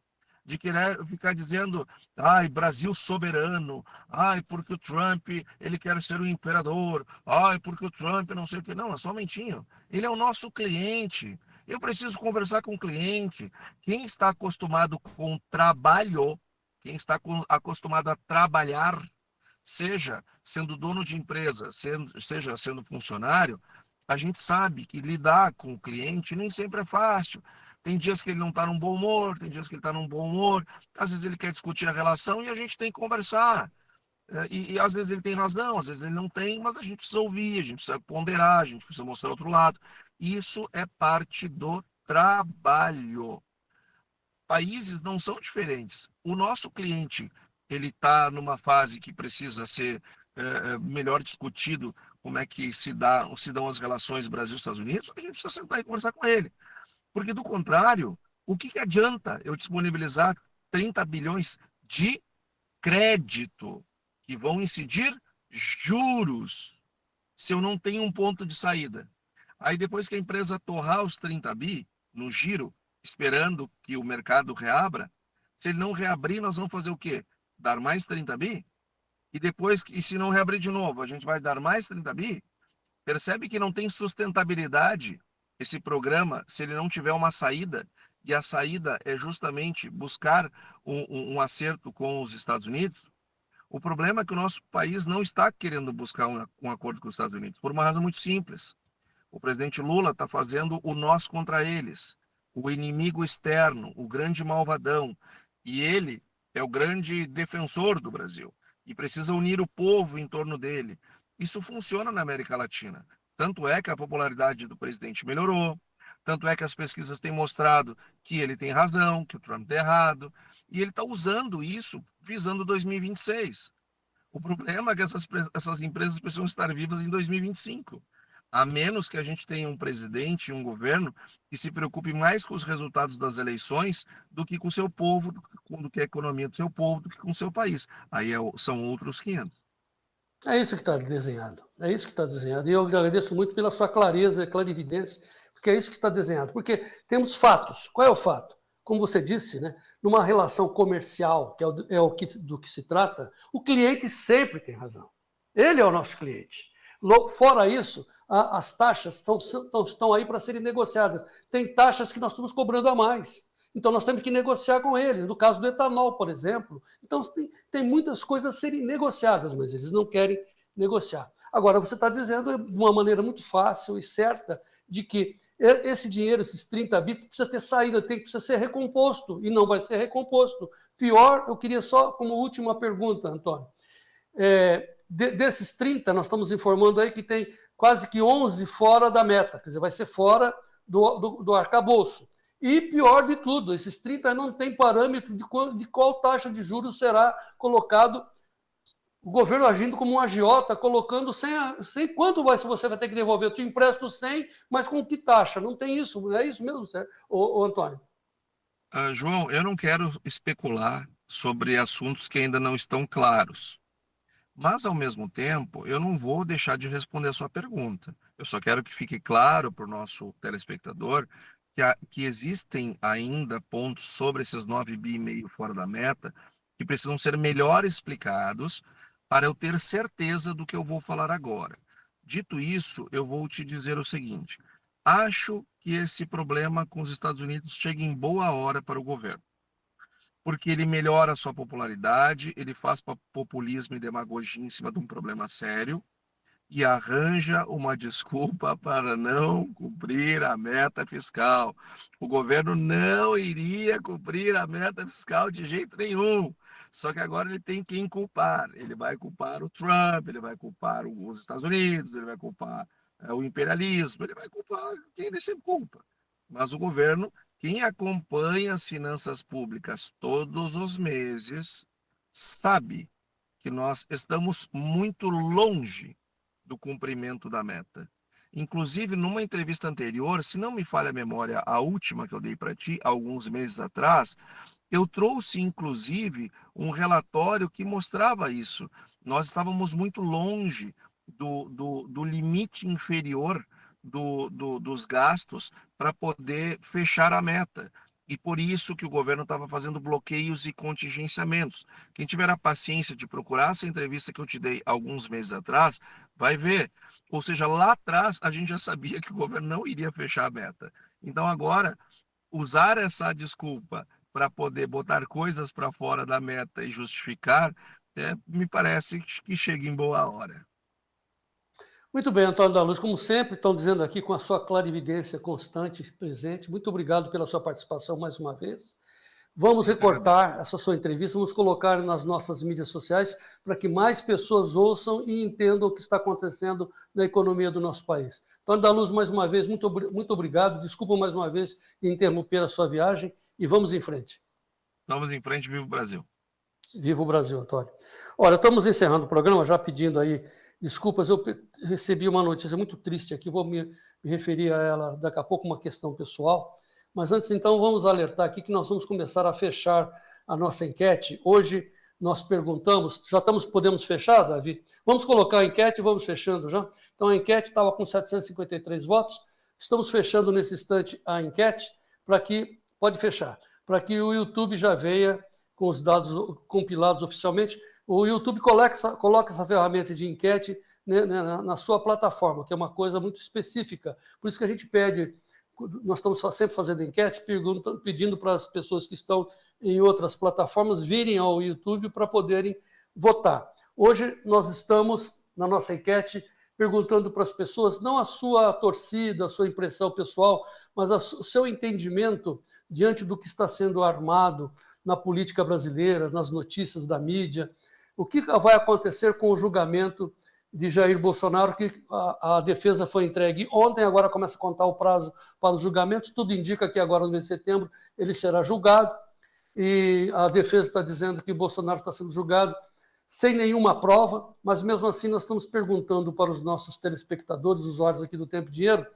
De querer ficar dizendo, ai, Brasil soberano, ai, porque o Trump, ele quer ser o imperador, ai, porque o Trump não sei o que. Não, é só mentinho. Ele é o nosso cliente. Eu preciso conversar com o cliente. Quem está acostumado com trabalho, quem está acostumado a trabalhar, seja sendo dono de empresa, seja sendo funcionário, a gente sabe que lidar com o cliente nem sempre é fácil. Tem dias que ele não está num bom humor, tem dias que ele está num bom humor, às vezes ele quer discutir a relação e a gente tem que conversar. E às vezes ele tem razão, às vezes ele não tem, mas a gente precisa ouvir, a gente precisa ponderar, a gente precisa mostrar outro lado. Isso é parte do trabalho. Países não são diferentes. O nosso cliente, ele está numa fase que precisa ser melhor discutido como é que se dão as relações Brasil-Estados Unidos, a gente precisa sentar e conversar com ele. Porque, do contrário, o que adianta eu disponibilizar 30 bilhões de crédito que vão incidir juros se eu não tenho um ponto de saída? Aí, depois que a empresa torrar os 30 bi no giro, esperando que o mercado reabra, se ele não reabrir, nós vamos fazer o quê? Dar mais 30 bi? E depois, se não reabrir de novo, a gente vai dar mais 30 bi? Percebe que não tem sustentabilidade esse programa se ele não tiver uma saída, e a saída é justamente buscar um acerto com os Estados Unidos? O problema é que o nosso país não está querendo buscar um acordo com os Estados Unidos, por uma razão muito simples. O presidente Lula está fazendo o nós contra eles, o inimigo externo, o grande malvadão, e ele é o grande defensor do Brasil, e precisa unir o povo em torno dele. Isso funciona na América Latina. Tanto é que a popularidade do presidente melhorou, tanto é que as pesquisas têm mostrado que ele tem razão, que o Trump está errado, e ele está usando isso visando 2026. O problema é que essas empresas precisam estar vivas em 2025, a menos que a gente tenha um presidente e um governo que se preocupe mais com os resultados das eleições do que com o seu povo, do que a economia do seu povo, do que com o seu país. Aí são outros 500.
É isso que está desenhado. É isso que está desenhado. E eu agradeço muito pela sua clareza, clarividência. porque é isso que está desenhado. Porque temos fatos. Qual é o fato? Como você disse, né, numa relação comercial, que do que se trata, o cliente sempre tem razão. Ele é o nosso cliente. Fora isso, as taxas estão aí para serem negociadas. Tem taxas que nós estamos cobrando a mais. Então, nós temos que negociar com eles. No caso do etanol, por exemplo. Então, tem muitas coisas a serem negociadas, mas eles não querem negociar. Agora, você está dizendo de uma maneira muito fácil e certa de que esse dinheiro, esses 30 bi, precisa ter saída, precisa ser recomposto, e não vai ser recomposto. Pior, eu queria só, como última pergunta, Antônio, desses 30, nós estamos informando aí que tem quase que 11 fora da meta, quer dizer, vai ser fora do arcabouço. E pior de tudo, esses 30 não tem parâmetro de qual taxa de juros será colocado, o governo agindo como um agiota, colocando sem quanto você vai ter que devolver. Eu te empresto 100, mas com que taxa? Não tem isso, não é isso mesmo, certo? Ô, Antônio?
João, eu não quero especular sobre assuntos que ainda não estão claros. Mas, ao mesmo tempo, eu não vou deixar de responder a sua pergunta. Eu só quero que fique claro para o nosso telespectador que existem ainda pontos sobre esses 9,5 bi fora da meta que precisam ser melhor explicados para eu ter certeza do que eu vou falar agora. Dito isso, eu vou te dizer o seguinte: acho que esse problema com os Estados Unidos chega em boa hora para o governo, porque ele melhora a sua popularidade, ele faz populismo e demagogia em cima de um problema sério e arranja uma desculpa para não cumprir a meta fiscal. O governo não iria cumprir a meta fiscal de jeito nenhum. Só que agora ele tem quem culpar. Ele vai culpar o Trump, ele vai culpar os Estados Unidos, ele vai culpar o imperialismo, ele vai culpar quem ele sempre culpa. Mas o governo, quem acompanha as finanças públicas todos os meses, sabe que nós estamos muito longe do cumprimento da meta. Inclusive, numa entrevista anterior, se não me falha a memória, a última que eu dei para ti, alguns meses atrás, eu trouxe, inclusive, um relatório que mostrava isso. Nós estávamos muito longe do limite inferior dos gastos para poder fechar a meta. E por isso que o governo estava fazendo bloqueios e contingenciamentos. Quem tiver a paciência de procurar essa entrevista que eu te dei alguns meses atrás, vai ver. Ou seja, lá atrás a gente já sabia que o governo não iria fechar a meta. Então agora, usar essa desculpa para poder botar coisas para fora da meta e justificar, me parece que chega em boa hora.
Muito bem, Antônio da Luz, como sempre, estão dizendo aqui com a sua clarividência constante e presente. Muito obrigado pela sua participação mais uma vez. Vamos recortar essa sua entrevista, vamos colocar nas nossas mídias sociais para que mais pessoas ouçam e entendam o que está acontecendo na economia do nosso país. Antônio da Luz, mais uma vez, muito obrigado. Desculpa mais uma vez de interromper a sua viagem e vamos em frente.
Vamos em frente, viva o Brasil.
Viva o Brasil, Antônio. Olha, estamos encerrando o programa, já pedindo aí desculpas, eu recebi uma notícia muito triste aqui, vou me referir a ela daqui a pouco, uma questão pessoal, mas antes então vamos alertar aqui que nós vamos começar a fechar a nossa enquete. Hoje nós perguntamos, podemos fechar, Davi? Vamos colocar a enquete e vamos fechando já? Então a enquete estava com 753 votos, estamos fechando nesse instante a enquete, pode fechar, para que o YouTube já venha com os dados compilados oficialmente. O YouTube coloca essa ferramenta de enquete, né, na sua plataforma, que é uma coisa muito específica. Por isso que a gente pede, nós estamos sempre fazendo enquetes, pedindo para as pessoas que estão em outras plataformas virem ao YouTube para poderem votar. Hoje nós estamos, na nossa enquete, perguntando para as pessoas, não a sua torcida, a sua impressão pessoal, mas o seu entendimento diante do que está sendo armado na política brasileira, nas notícias da mídia. O que vai acontecer com o julgamento de Jair Bolsonaro, que a defesa foi entregue ontem, agora começa a contar o prazo para os julgamentos, tudo indica que agora no mês de setembro ele será julgado, e a defesa está dizendo que Bolsonaro está sendo julgado sem nenhuma prova, mas mesmo assim nós estamos perguntando para os nossos telespectadores, usuários aqui do Tempo e Dinheiro,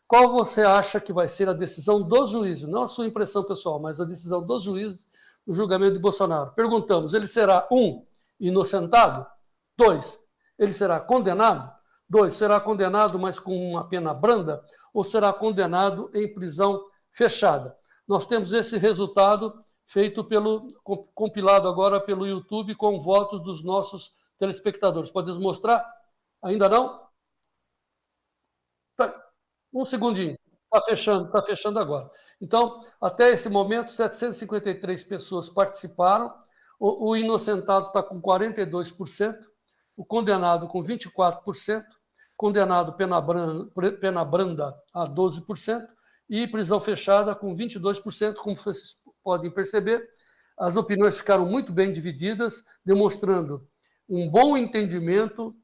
qual você acha que vai ser a decisão dos juízes, não a sua impressão pessoal, mas a decisão dos juízes no julgamento de Bolsonaro. Perguntamos, ele será, 1, inocentado? 2, ele será condenado? 2. Será condenado, mas com uma pena branda, ou será condenado em prisão fechada? Nós temos esse resultado compilado agora pelo YouTube com votos dos nossos telespectadores. Podemos mostrar? Ainda não? Tá. Um segundinho. Está fechando agora. Então, até esse momento, 753 pessoas participaram. O inocentado está com 42%, o condenado com 24%, condenado pena branda a 12% e prisão fechada com 22%. Como vocês podem perceber, as opiniões ficaram muito bem divididas, demonstrando um bom entendimento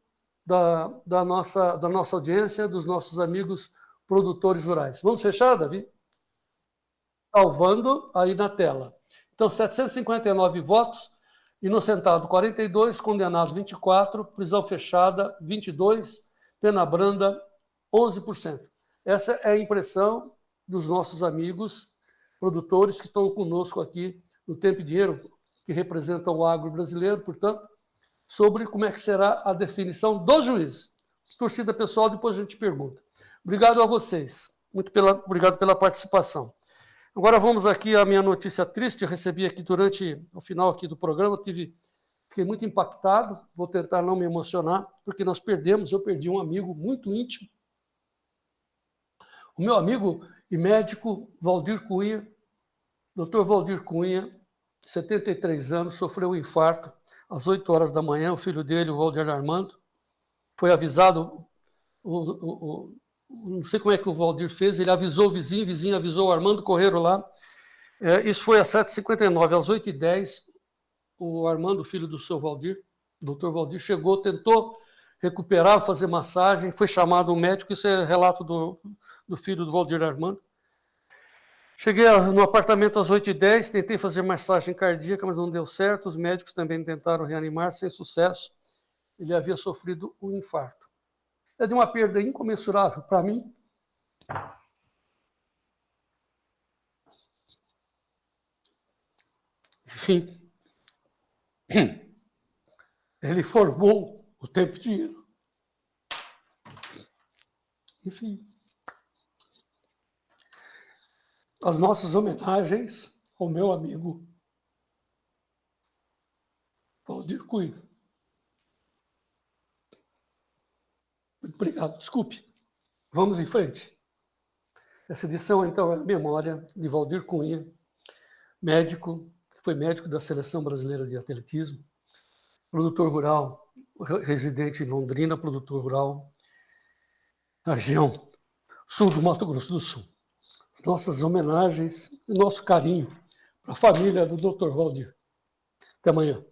da nossa audiência, dos nossos amigos produtores rurais. Vamos fechar, Davi? Salvando aí na tela. Então, 759 votos, inocentado 42, condenado 24, prisão fechada 22, pena branda 11%. Essa é a impressão dos nossos amigos produtores que estão conosco aqui no Tempo e Dinheiro, que representam o agro brasileiro, portanto, sobre como é que será a definição dos juízes. Torcida pessoal, depois a gente pergunta. Obrigado a vocês. Obrigado pela participação. Agora vamos aqui à minha notícia triste. Eu recebi aqui durante o final aqui do programa, fiquei muito impactado, vou tentar não me emocionar, porque eu perdi um amigo muito íntimo. O meu amigo e médico Valdir Cunha, Dr. Valdir Cunha, 73 anos, sofreu um infarto às 8 horas da manhã. O filho dele, o Valdir Armando, foi avisado, não sei como é que o Valdir fez, ele avisou o vizinho avisou o Armando, correram lá. Isso foi às 7h59, às 8h10, o Armando, filho do seu Valdir, o Dr. Valdir, chegou, tentou recuperar, fazer massagem, foi chamado um médico, isso é relato do filho do Valdir Armando. Cheguei no apartamento às 8h10, tentei fazer massagem cardíaca, mas não deu certo, os médicos também tentaram reanimar, sem sucesso, ele havia sofrido um infarto. É de uma perda incomensurável para mim. Enfim, ele formou o Tempo e Dinheiro. Enfim, as nossas homenagens ao meu amigo Valdir Cunha. Obrigado, desculpe. Vamos em frente. Essa edição, então, é a memória de Valdir Cunha, médico, que foi médico da Seleção Brasileira de Atletismo, produtor rural, residente em Londrina, produtor rural, na região sul do Mato Grosso do Sul. As nossas homenagens e nosso carinho para a família do Dr. Valdir. Até amanhã.